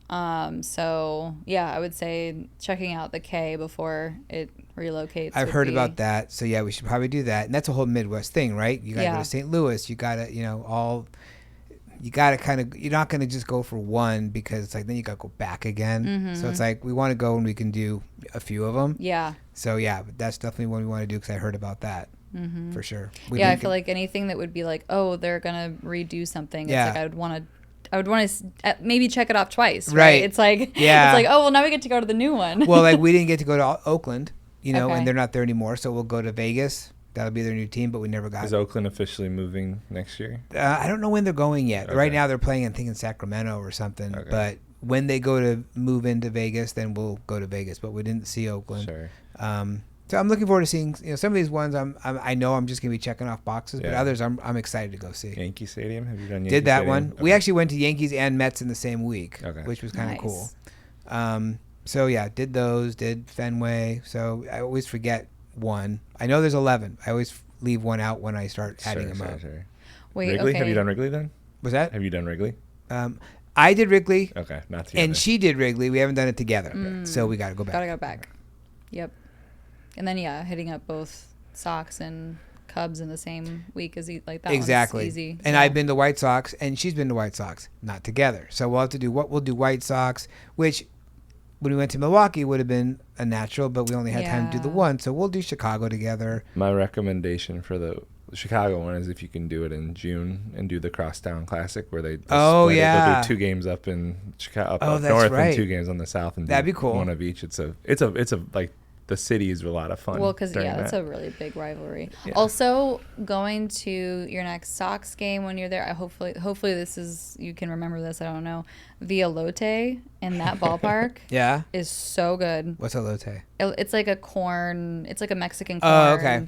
So yeah, I would say checking out the K before it relocates. I've heard about that. So yeah, we should probably do that. And that's a whole Midwest thing, right? You gotta go to St. Louis. You gotta, you gotta kind of, you're not gonna just go for one because it's like then you gotta go back again. Mm-hmm. So it's like we want to go and we can do a few of them. Yeah. So yeah, that's definitely what we want to do because I heard about that. Mm-hmm. For sure. I feel like anything that would be like, oh, they're gonna redo something. Yeah. It's like I would want to maybe check it off twice. Right. It's like it's like, oh well, now we get to go to the new one. Well, like we didn't get to go to Oakland, and they're not there anymore, so we'll go to Vegas. That'll be their new team, but we never got. Is Oakland officially moving next year? I don't know when they're going yet. Okay. Right now they're playing, I think, in Sacramento or something. Okay. But when they go to move into Vegas, then we'll go to Vegas. But we didn't see Oakland. Sure. So I'm looking forward to seeing some of these ones. I know I'm just gonna be checking off boxes, but others I'm excited to go see. Yankee Stadium. Have you done Yankee Did that Stadium? one? Okay. We actually went to Yankees and Mets in the same week, which was kind of cool. So yeah, did those. Did Fenway. So I always forget one. I know there's 11. I always leave one out when I start adding them up. Sure. Wait, Wrigley? Okay. Have you done Wrigley then? Was that? Have you done Wrigley? I did Wrigley. Okay, not together. And she did Wrigley. We haven't done it together, so we got to go back. Gotta go back. Yep. And then hitting up both Sox and Cubs in the same week is like that. Exactly. One's easy. And I've been to White Sox, and she's been to White Sox, not together. So we'll have to do we'll do White Sox, which when we went to Milwaukee would have been a natural, but we only had time to do the one. So we'll do Chicago together. My recommendation for the Chicago one is if you can do it in June and do the Crosstown Classic where they they'll do 2 games up in Chicago, up north, and 2 games on the south, and that'd be cool. One of each. It's a like. The cities are a lot of fun. Well, because that's a really big rivalry. Yeah. Also, going to your next Sox game when you're there, hopefully this is, you can remember this. I don't know. The elote in that ballpark, is so good. What's elote? It's like a corn. It's like a Mexican corn. Oh, okay.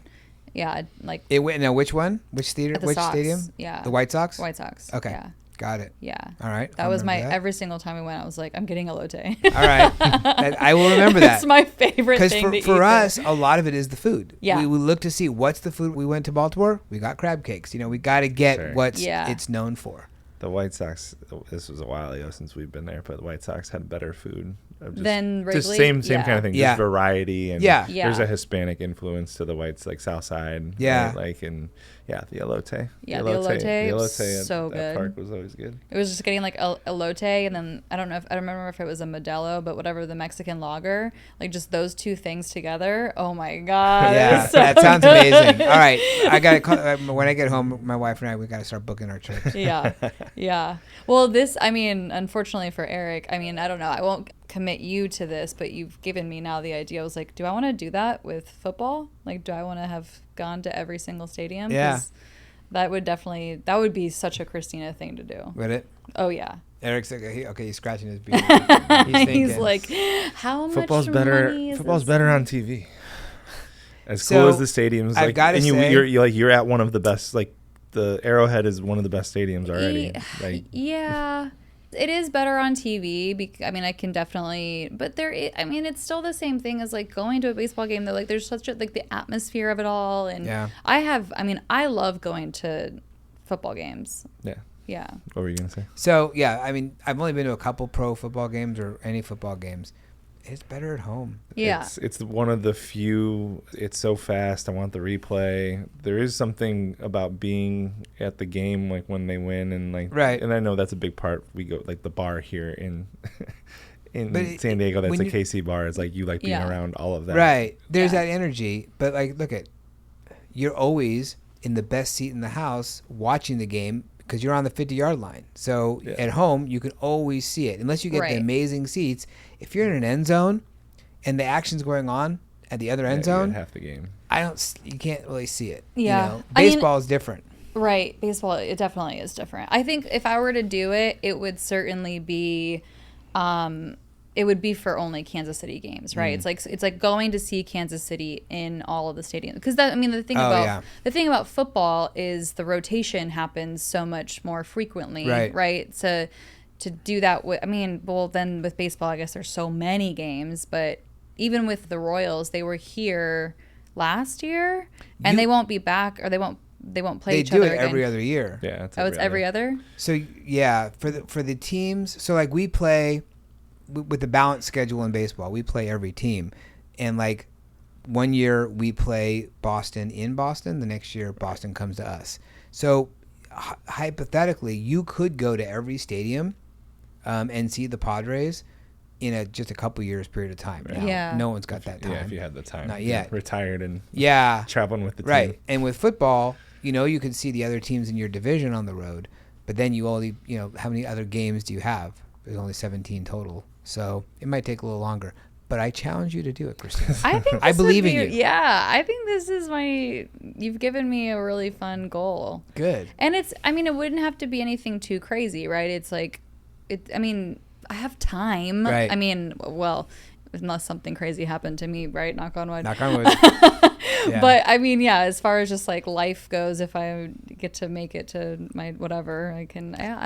Yeah, like now which one? Which theater? Which Sox. Stadium? Yeah, the White Sox. White Sox. Okay. Yeah. Got it. Yeah. All right. That was every single time we went, I was like, I'm getting elote. All right. I will remember that. It's my favorite thing to eat. Because for us, a lot of it is the food. Yeah. We look to see what's the food. We went to Baltimore. We got crab cakes. We got to get what it's known for. The White Sox, this was a while ago since we've been there, but the White Sox had better food. Then Wrigley? Just same kind of thing. Just variety. And there's a Hispanic influence to the Whites, like South Side. Yeah. Right? Like, and the elote. Yeah, the elote so good. That park was always good. It was just getting like elote, and then I don't remember if it was a Modelo, but whatever, the Mexican lager, like just those 2 things together. Oh my God. Yeah, that sounds amazing. All right. I got to when I get home, my wife and I, we got to start booking our trips. Yeah. Well, unfortunately for Eric, I don't know. I won't commit you to this, but you've given me now the idea. I was like, do I want to do that with football? Like, do I want to have gone to every single stadium? Yeah. That would be such a Christina thing to do. Would it? Oh, yeah. Eric's like, he's scratching his beard. He's like, how much Football's money is better on TV. As cool as the stadiums, I've got to say, you're at one of the best. Like the Arrowhead is one of the best stadiums already. Yeah. It is better on TV. I can definitely, but it's still the same thing as like going to a baseball game. Though, like there's such the atmosphere of it all, and I love going to football games. Yeah. What were you gonna say? So I've only been to a couple pro football games or any football games. It's better at home. Yeah. It's one of the few. It's so fast. I want the replay. There is something about being at the game, like when they win, and like right. And I know that's a big part. We go like the bar here in San Diego. That's a KC bar. It's like you like being around all of that. Right. There's that energy, but like you're always in the best seat in the house watching the game because you're on the 50-yard line. So at home you can always see it unless you get the amazing seats. If you're in an end zone and the action's going on at the other end zone, half the game. You can't really see it. Yeah. Baseball is different. Right. Baseball, it definitely is different. I think if I were to do it, it would certainly be, it would be for only Kansas City games, right? It's like going to see Kansas City in all of the stadiums. Because that, I mean, the thing about football is the rotation happens so much more frequently, right? To do that with, I mean, well, then with baseball, I guess there's so many games, but even with the Royals, they were here last year, and they won't be back, or they won't play each other again. They do it every other year. Yeah. It's every other? So, yeah, for the teams, so like we play with the balanced schedule in baseball, we play every team. And like one year we play Boston in Boston, the next year Boston comes to us. So hypothetically, you could go to every stadium and see the Padres in just a couple years period of time. Right. Now, Yeah. no one's got that time. Yeah, if you had the time. Not yet. Retired and traveling with the team. Right. And with football, you could see the other teams in your division on the road, but then you only, how many other games do you have? There's only 17 total. So it might take a little longer. But I challenge you to do it, Christine. I believe in you. Yeah, I think this is you've given me a really fun goal. Good. And it wouldn't have to be anything too crazy, right? It's like, I have time. Right. I mean, well, unless something crazy happened to me, right? Knock on wood. Knock on wood. Yeah. But I mean, yeah, as far as just like life goes, if I get to make it to my whatever, I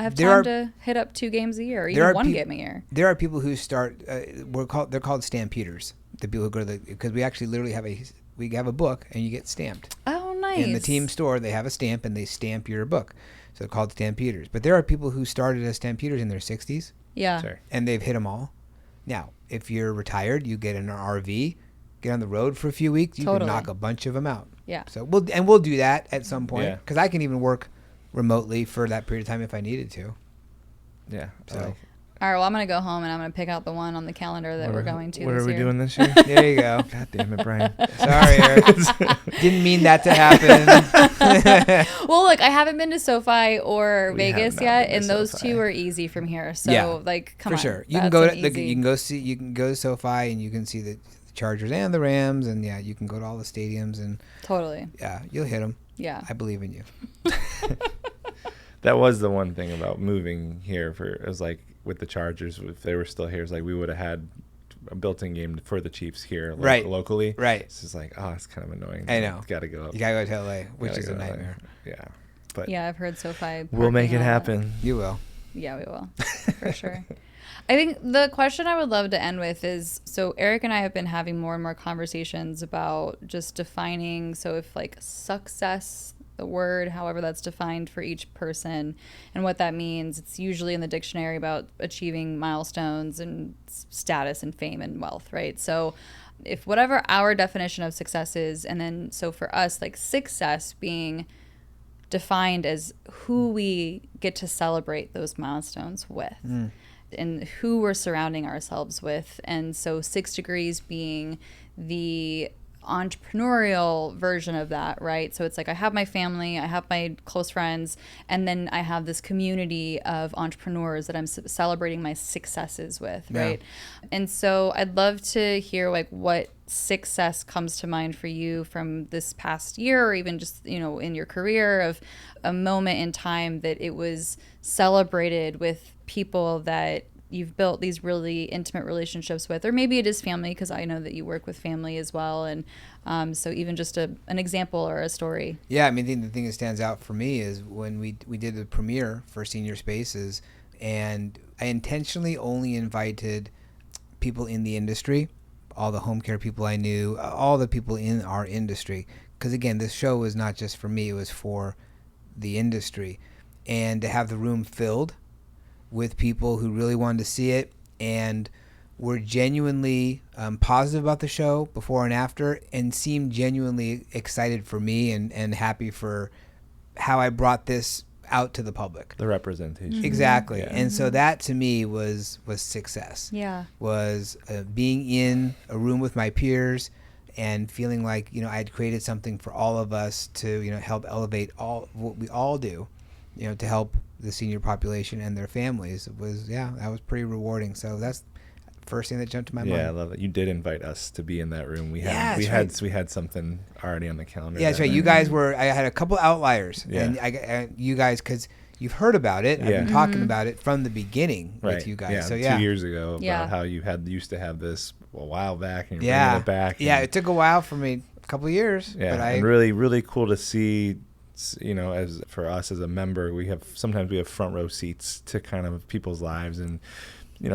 have time to hit up 2 games a year, or even one game a year. There are people who start, they're called stampeders. The people who go to because we actually literally have a book and you get stamped. Oh, nice. In the team store, they have a stamp and they stamp your book. So they're called stampeders. But there are people who started as stampeders in their 60s. Yeah. Sorry. And they've hit them all. Now, if you're retired, you get in an RV, get on the road for a few weeks, you can knock a bunch of them out. Yeah. So we'll do that at some point, Yeah. because I can even work remotely for that period of time if I needed to. Yeah. So All right, well, I'm going to go home and I'm going to pick out the one on the calendar that we're going to What this are we year. doing this year? there you go. God damn it, Brian. Sorry, Eric. Didn't mean that to happen. Well, look, I haven't been to SoFi or We have Vegas not yet, been to and those SoFi. 2 are easy from here. So, Yeah, come for on. sure. You can go to you can go to SoFi and you can see the Chargers and the Rams, and yeah, you can go to all the stadiums, and Totally. yeah, you'll hit them. Yeah. I believe in you. That was the one thing about moving here. It was like with the Chargers, if they were still here, it's like we would have had a built-in game for the Chiefs here, locally. Right. It's just like, it's kind of annoying. I know. Got to go up. You gotta go to LA, which Gotta is a go to LA. nightmare. Yeah. But Yeah, I've heard SoFi. we'll make it parking lot. happen. You will. Yeah, we will. For sure. I think the question I would love to end with is, so Eric and I have been having more and more conversations about just defining, so if like success, the word, however that's defined for each person and what that means, it's usually in the dictionary about achieving milestones and status and fame and wealth, right? So if whatever our definition of success is, and then so for us, like success being defined as who we get to celebrate those milestones with. And who we're surrounding ourselves with. And so 6 Degrees being the entrepreneurial version of that, right? So it's like I have my family, I have my close friends, and then I have this community of entrepreneurs that I'm celebrating my successes with, right? And so I'd love to hear like what success comes to mind for you from this past year, or even just, in your career, of a moment in time that it was celebrated with people that you've built these really intimate relationships with, or maybe it is family, because I know that you work with family as well. And so even just an example or a story. Yeah, I mean, the thing that stands out for me is when we did the premiere for Senior Spaces, and I intentionally only invited people in the industry, all the home care people I knew, all the people in our industry. Because again, this show was not just for me, it was for the industry. And to have the room filled with people who really wanted to see it and were genuinely positive about the show before and after, and seemed genuinely excited for me and happy for how I brought this out to the public. The representation. Exactly. Yeah. And so that to me was success. Yeah. Was being in a room with my peers and feeling like, I had created something for all of us to, help elevate all what we all do, to help the senior population and their families. It was, that was pretty rewarding. So that's, first thing that jumped to my Yeah, I mind. love it. You did invite us to be in that room. We Yeah, had that's we had something already on the calendar. Yeah, that's that right. You night. guys were. I had a couple outliers, Yeah. and you guys, because you've heard about it. I've Yeah. been talking about it from the beginning Right. with you guys. Yeah, So 2 years ago about Yeah. how you used to have this a while back and you're yeah, bringing it back. yeah. and- It took a while for me, a couple of years. Yeah, but I and really, really cool to see. As for us as a member, sometimes we have front row seats to kind of people's lives, and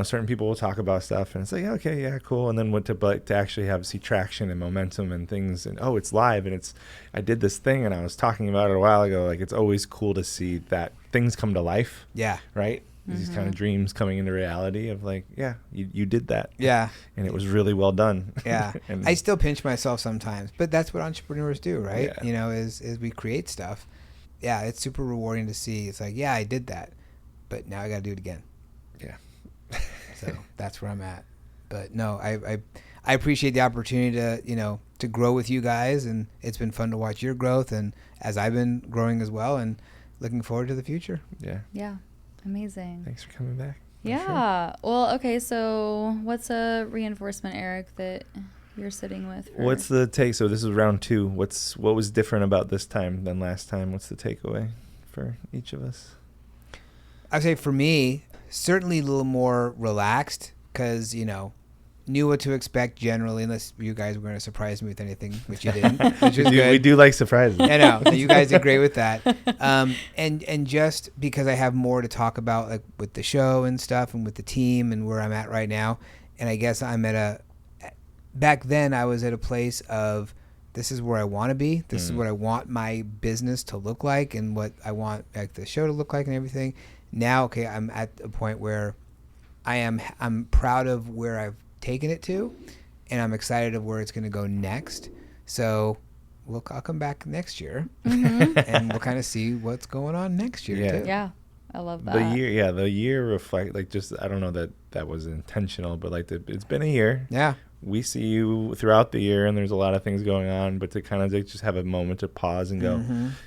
certain people will talk about stuff, and it's like, okay, yeah, cool, and then to actually see traction and momentum and things, and it's live, and I did this thing, and I was talking about it a while ago. Like, it's always cool to see that things come to life. Yeah. Right. These kind of dreams coming into reality of like, yeah, you did that. Yeah. And it was really well done. Yeah. And I still pinch myself sometimes, but that's what entrepreneurs do, right? Yeah. Is we create stuff. Yeah, it's super rewarding to see. It's like, yeah, I did that, but now I got to do it again. Yeah. So that's where I'm at. But no, I appreciate the opportunity to grow with you guys, and it's been fun to watch your growth, and as I've been growing as well, and looking forward to the future. Yeah. Yeah. Amazing. Thanks for coming back. Yeah. Well, okay. So what's a reinforcement, Eric, that you're sitting with? What's the take? So this is round 2. What was different about this time than last time? What's the takeaway for each of us? I'd say for me, certainly a little more relaxed, because, knew what to expect generally, unless you guys were going to surprise me with anything, which you didn't, which is good. We do like surprises. I know. You guys did great with that. And just because I have more to talk about, like with the show and stuff, and with the team and where I'm at right now, and I guess I'm back then I was at a place of, this is where I want to be. This is what I want my business to look like, and what I want like the show to look like and everything. Now, okay, I'm at a point where I'm proud of where I've taken it to, and I'm excited of where it's going to go next. So I'll come back next year, and we'll kind of see what's going on next year too. Yeah, I love that. The year reflect, like, just, I don't know that was intentional, but like it's been a year. Yeah. We see you throughout the year, and there's a lot of things going on, but to kind of just have a moment to pause and go,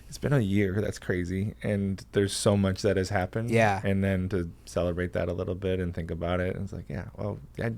it's been a year. That's crazy. And there's so much that has happened. Yeah. And then to celebrate that a little bit and think about it. And it's like, yeah, well, I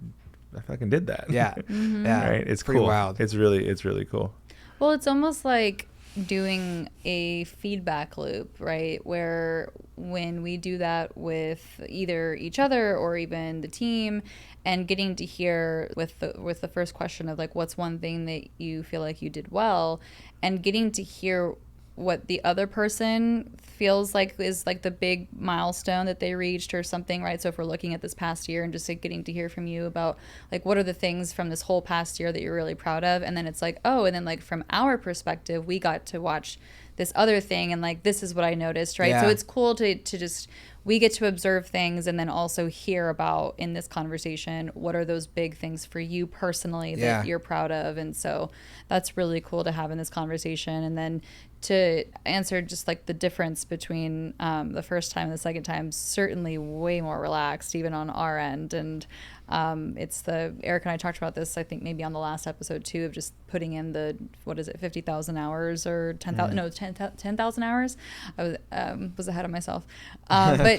fucking did that. Yeah. Yeah. Right. It's pretty cool. wild. It's really cool. Well, it's almost like doing a feedback loop, right? Where when we do that with either each other or even the team, and getting to hear with the first question of like, what's one thing that you feel like you did well, and getting to hear what the other person feels like is like the big milestone that they reached or something, right? So if we're looking at this past year and just like getting to hear from you about like, what are the things from this whole past year that you're really proud of? And then it's like, oh, and then like from our perspective, we got to watch this other thing, and like, this is what I noticed, right? Yeah. So it's cool to just, we get to observe things and then also hear about in this conversation, what are those big things for you personally that you're proud of? And so that's really cool to have in this conversation. And then to answer just like the difference between the first time and the second time, certainly way more relaxed, even on our end. And it's Eric and I talked about this, I think maybe on the last episode too, of just putting in 50,000 hours or 10,000 hours. I was ahead of myself. But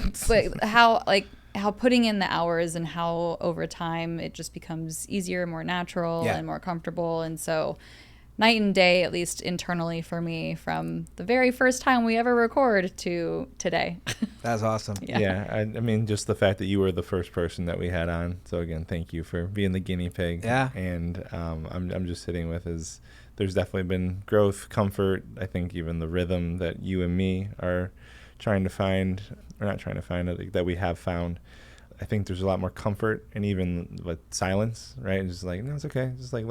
how putting in the hours and how over time it just becomes easier, more natural and more comfortable. And so night and day, at least internally for me, from the very first time we ever record to today. That's awesome. Yeah. I mean, just the fact that you were the first person that we had on. So again, thank you for being the guinea pig. Yeah. And I'm just sitting with there's definitely been growth, comfort. I think even the rhythm that you and me are trying to find, or not trying to find, that we have found. I think there's a lot more comfort, and even with silence, right? Just like, no, it's okay. Just like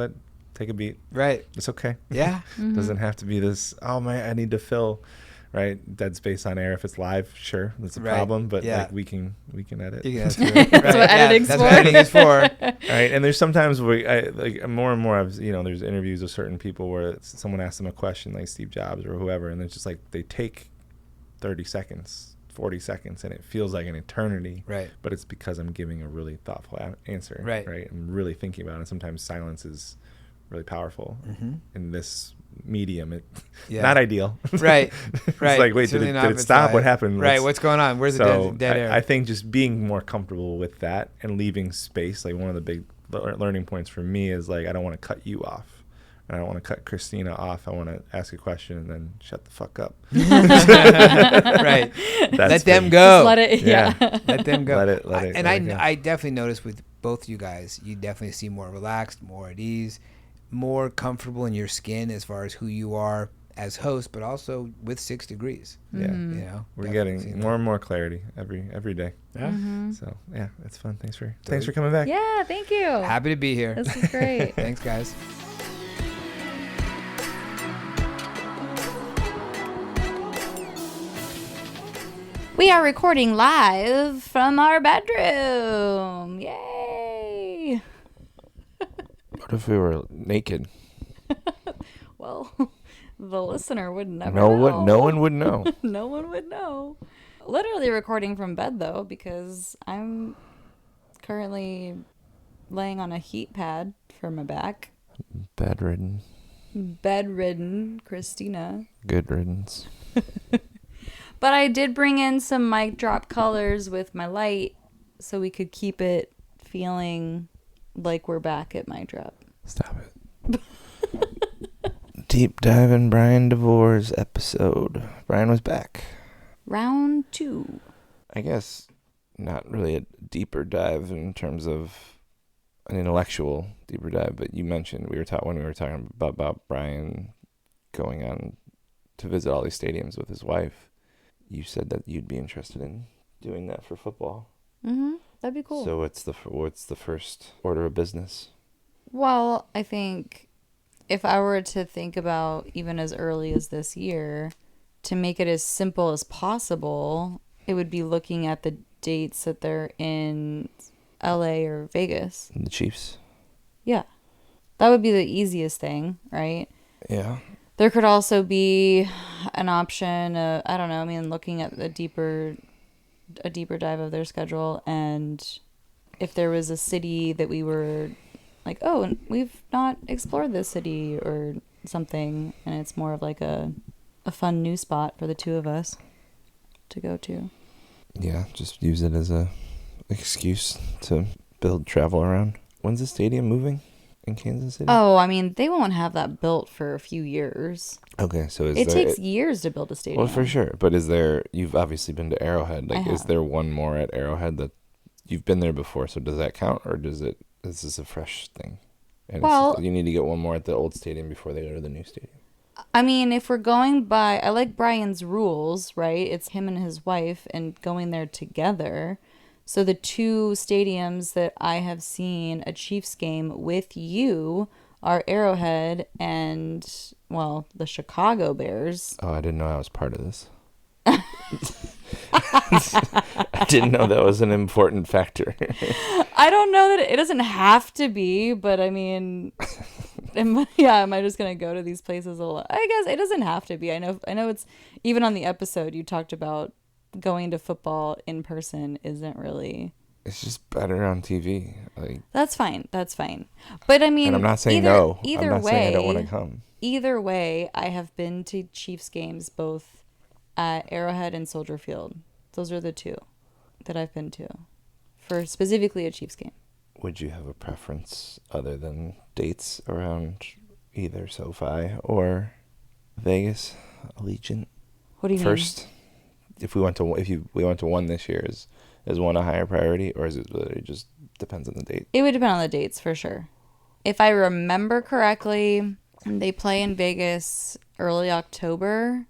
take a beat. Right. It's okay. Yeah. Doesn't have to be this, oh man, I need to fill, right? Dead space on air. If it's live, sure, that's a problem, but like we can edit. That's what editing's That's for. what editing is for. Right. And there's sometimes like more and more, there's interviews with certain people where someone asks them a question, like Steve Jobs or whoever, and it's just like they take 30 seconds, 40 seconds, and it feels like an eternity. Right. But it's because I'm giving a really thoughtful answer. Right. I'm really thinking about it. And sometimes silence is really powerful in this medium. Yeah. Not ideal. Right. It's like, wait, did it stop? What happened? Right. What's going on? Where's the dead air? I think just being more comfortable with that and leaving space, like one of the big learning points for me is like, I don't want to cut you off. I don't want to cut Christina off. I want to ask a question and then shut the fuck up. Right. Let them go. Just let it. Yeah. Let them go. Let it go. I definitely noticed with both you guys, you definitely seem more relaxed, more at ease, more comfortable in your skin as far as who you are as host, but also with 6 degrees. Yeah. You know, We're getting more and more clarity every day. Yeah. So yeah, it's fun. Thanks for coming back. Yeah, thank you. Happy to be here. This is great. Thanks, guys. We are recording live from our bedroom. Yay! What if we were naked? Well, the listener would never No know. one would know. No one would know. Literally recording from bed, though, because I'm currently laying on a heat pad for my back. Bedridden. Bedridden, Christina. Good riddance. But I did bring in some mic drop colors with my light so we could keep it feeling like we're back at mic drop. Stop it. Deep dive in Bryan Devore's episode. Bryan was back. Round 2. I guess not really a deeper dive in terms of an intellectual deeper dive, but you mentioned when we were talking about Bryan going on to visit all these stadiums with his wife. You said that you'd be interested in doing that for football. That'd be cool. So what's the first order of business? Well, I think if I were to think about even as early as this year, to make it as simple as possible, it would be looking at the dates that they're in LA or Vegas. And the Chiefs? Yeah. That would be the easiest thing, right? Yeah. There could also be an option, I don't know, I mean, looking at a deeper dive of their schedule, and if there was a city that we were like, oh, we've not explored this city or something, and it's more of like a fun new spot for the two of us to go to. Yeah, just use it as a excuse to build travel around. When's the stadium moving in Kansas City? Oh, I mean, they won't have that built for a few years. Okay, so it takes years to build a stadium. Well, for sure. But you've obviously been to Arrowhead. Like, is there one more at Arrowhead that you've been there before? So does that count, or is this a fresh thing? And you need to get one more at the old stadium before they go to the new stadium. I mean, if we're going by, I like Bryan's rules, right? It's him and his wife and going there together. So the 2 stadiums that I have seen a Chiefs game with you are Arrowhead and, well, the Chicago Bears. Oh, I didn't know I was part of this. I didn't know that was an important factor. I don't know that it doesn't have to be, but I mean, am I just going to go to these places a lot? I guess it doesn't have to be. I know it's, even on the episode you talked about going to football in person isn't really. It's just better on TV. Like, That's fine. But I mean, and I'm not saying no. I'm not saying I don't want to come. Either way, I have been to Chiefs games both at Arrowhead and Soldier Field. Those are the 2 that I've been to for specifically a Chiefs game. Would you have a preference other than dates around either SoFi or Vegas, Allegiant? What do you mean? If we went to one this year, is one a higher priority, or is it just depends on the date? It would depend on the dates for sure. If I remember correctly, they play in Vegas early October.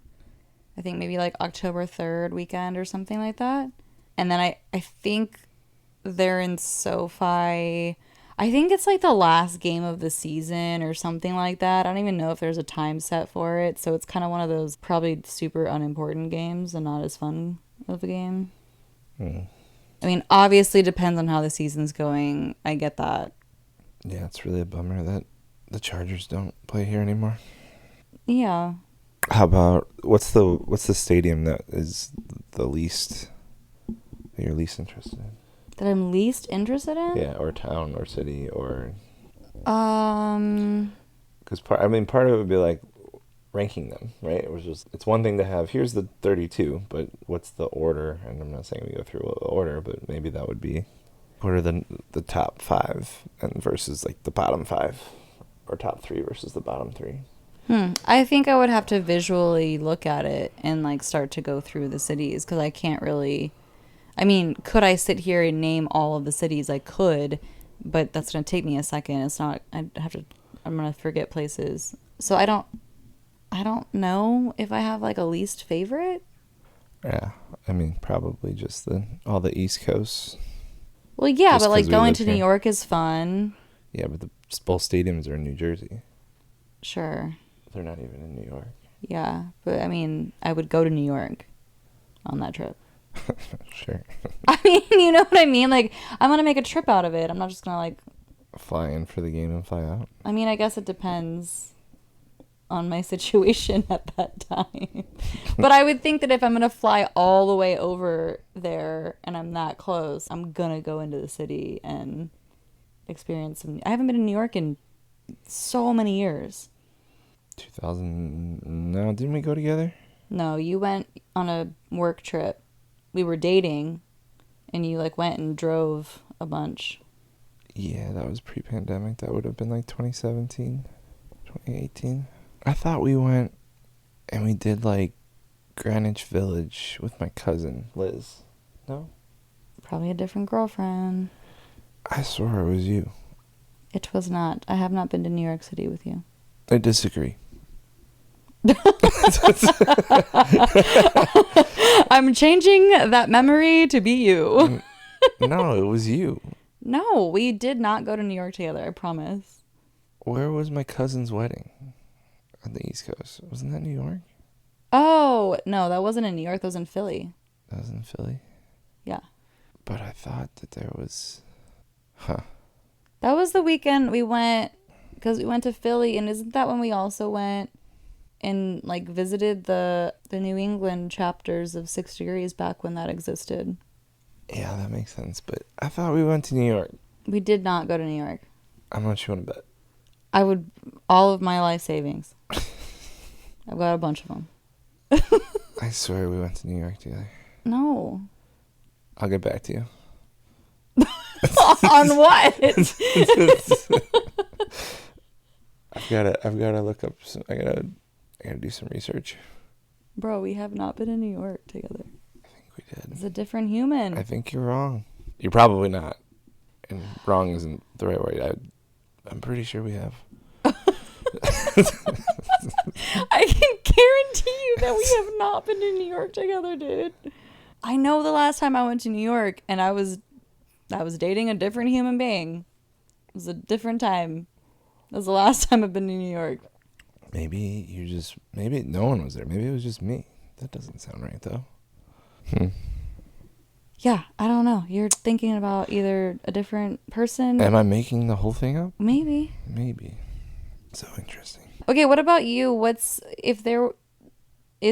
I think maybe like October 3rd weekend or something like that. And then I think they're in SoFi. I think it's like the last game of the season or something like that. I don't even know if there's a time set for it. So it's kind of one of those probably super unimportant games and not as fun of a game. I mean, obviously depends on how the season's going. I get that. Yeah, it's really a bummer that the Chargers don't play here anymore. Yeah. How about what's the stadium that is the least that you're least interested in? That I'm least interested in? Yeah, or town or city or. Because part of it would be like, ranking them, right? It was just, it's one thing to have, here's the 32, but what's the order? And I'm not saying we go through the order, but maybe that would be order the top 5 and versus like the bottom 5, or top 3 versus the bottom 3. I think I would have to visually look at it and like start to go through the cities, because I can't really. I mean, could I sit here and name all of the cities? I could, but that's going to take me a second. It's not. I'd have to. I'm going to forget places. So I don't. I don't know if I have like a least favorite. Yeah, I mean, probably just all the East Coast. Well, yeah, Just but like 'cause we going live to New here. York is fun. Yeah, but both stadiums are in New Jersey. Sure. They're not even in New York. Yeah, but I mean, I would go to New York on that trip. Sure. I mean, you know what I mean? Like, I'm going to make a trip out of it. I'm not just going to like. Fly in for the game and fly out. I mean, I guess it depends on my situation at that time. But I would think that if I'm going to fly all the way over there and I'm that close, I'm going to go into the city and experience some. I haven't been in New York in so many years. 2000. No, didn't we go together? No, you went on a work trip. We were dating and you like went and drove a bunch. Yeah, that was pre-pandemic. That would have been like 2017, 2018. I thought we went and we did like Greenwich Village with my cousin, Liz. No? Probably a different girlfriend. I swore it was you. It was not. I have not been to New York City with you. I disagree. I'm changing that memory to be you. No, it was you. No, we did not go to New York together, I promise. Where was my cousin's wedding? On the East Coast. Wasn't that New York? Oh, no, that wasn't in New York. That was in Philly. That was in Philly? Yeah. But I thought that there was... Huh. That was the weekend we went, because we went to Philly, and isn't that when we also went and like visited the New England chapters of 6 Degrees back when that existed? Yeah, that makes sense. But I thought we went to New York. We did not go to New York. How much you want to bet? I would, all of my life savings. I've got a bunch of them. I swear we went to New York together. No. I'll get back to you. On what? I've gotta look up I gotta do some research. Bro, we have not been in New York together. I think we did. It's a different human. I think you're wrong. You're probably not. And wrong isn't the right word. I'm pretty sure we have. I can guarantee you that we have not been to New York together, dude. I know the last time I went to New York and I was dating a different human being. It was a different time. That was the last time I've been to New York. Maybe no one was there. Maybe it was just me. That doesn't sound right though. Yeah, I don't know. You're thinking about either a different person. Am I making the whole thing up? Maybe. Maybe. So interesting. Okay, what about you? Is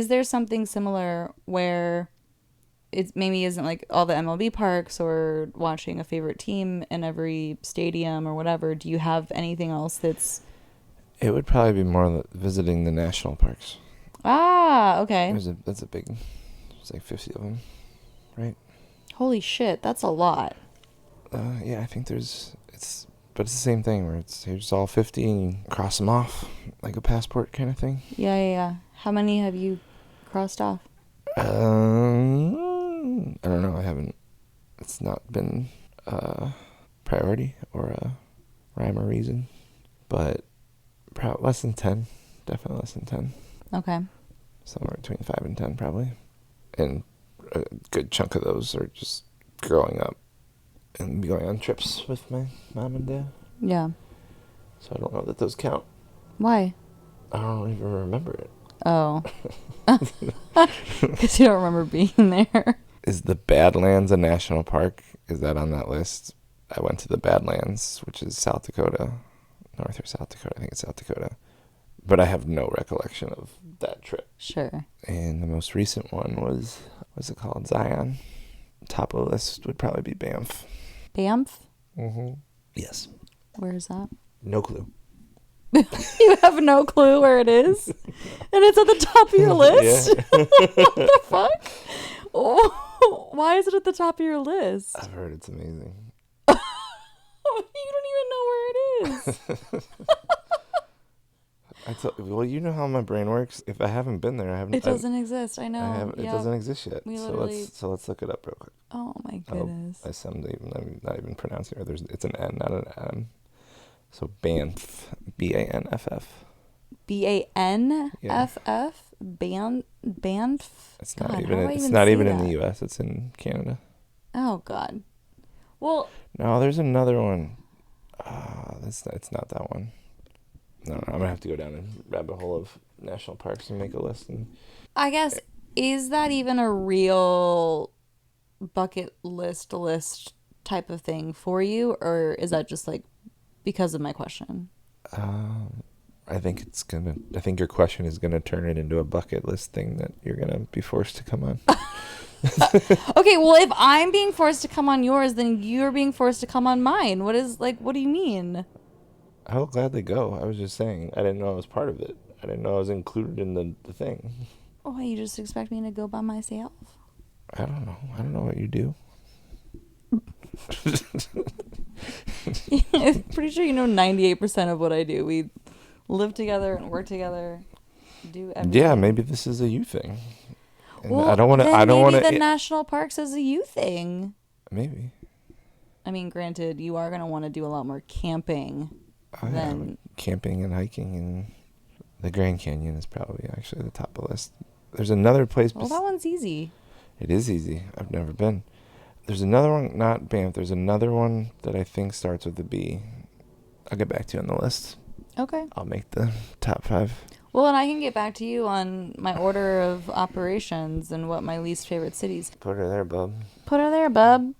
there something similar where it maybe isn't like all the MLB parks or watching a favorite team in every stadium or whatever? Do you have anything else that's... It would probably be more visiting the national parks. Ah, okay. That's a big... There's like 50 of them, right? Holy shit, that's a lot. Yeah, I think but it's the same thing where here's all 50 and you cross them off like a passport kind of thing. Yeah. How many have you crossed off? I don't know. I haven't. It's not been a priority or a rhyme or reason, but less than 10. Definitely less than 10. Okay. Somewhere between 5 and 10 probably. And a good chunk of those are just growing up and going on trips with my mom and dad. Yeah. So I don't know that those count. Why? I don't even remember it. Oh. Because you don't remember being there. Is the Badlands a national park? Is that on that list? I went to the Badlands, which is South Dakota. North or South Dakota? I think it's South Dakota. But I have no recollection of that trip. Sure. And the most recent one was, what's it called? Zion. Top of the list would probably be Banff. Banff? Mm-hmm. Yes. Where is that? No clue. You have no clue where it is? And it's at the top of your list? What the fuck? Oh, why is it at the top of your list? I've heard it's amazing. You don't even know where it is. Well, you know how my brain works. If I haven't been there, I haven't. It doesn't exist. I know. It doesn't exist yet. We So literally- let's look it up real quick. Oh my goodness. I'm not even pronouncing it. It's an N, not an M. So Banff, Banff. Banff? Banff? It's God, not how even. do I It's even not say even in that? the U.S. It's in Canada. Oh God. Well, No, there's another one. It's not that one. No, I'm gonna have to go down a rabbit hole of national parks and make a list. And I guess, is that even a real bucket list type of thing for you, or is that just like because of my question? I think your question is gonna turn it into a bucket list thing that you're gonna be forced to come on. Okay, well, if I'm being forced to come on yours, then you're being forced to come on mine. What do you mean? I will gladly go. I was just saying, I didn't know I was part of it. I didn't know I was included in the thing. Oh, you just expect me to go by myself? I don't know. I don't know what you do. I'm pretty sure you know 98% of what I do. We live together and work together, do everything. Yeah, maybe this is a you thing. And Well, I don't want to. then I don't want maybe the to. national parks is a you thing. Maybe. I mean, granted, you are going to want to do a lot more camping. Oh, yeah, Then camping and hiking and the Grand Canyon is probably actually the top of the list. There's another place. Well, that one's easy. It is easy. I've never been. There's another one, not Banff. There's another one that I think starts with a B. I'll get back to you on the list. Okay. I'll make the top 5. Well, and I can get back to you on my order of operations and what my least favorite cities. Put her there, bub. Put her there, bub.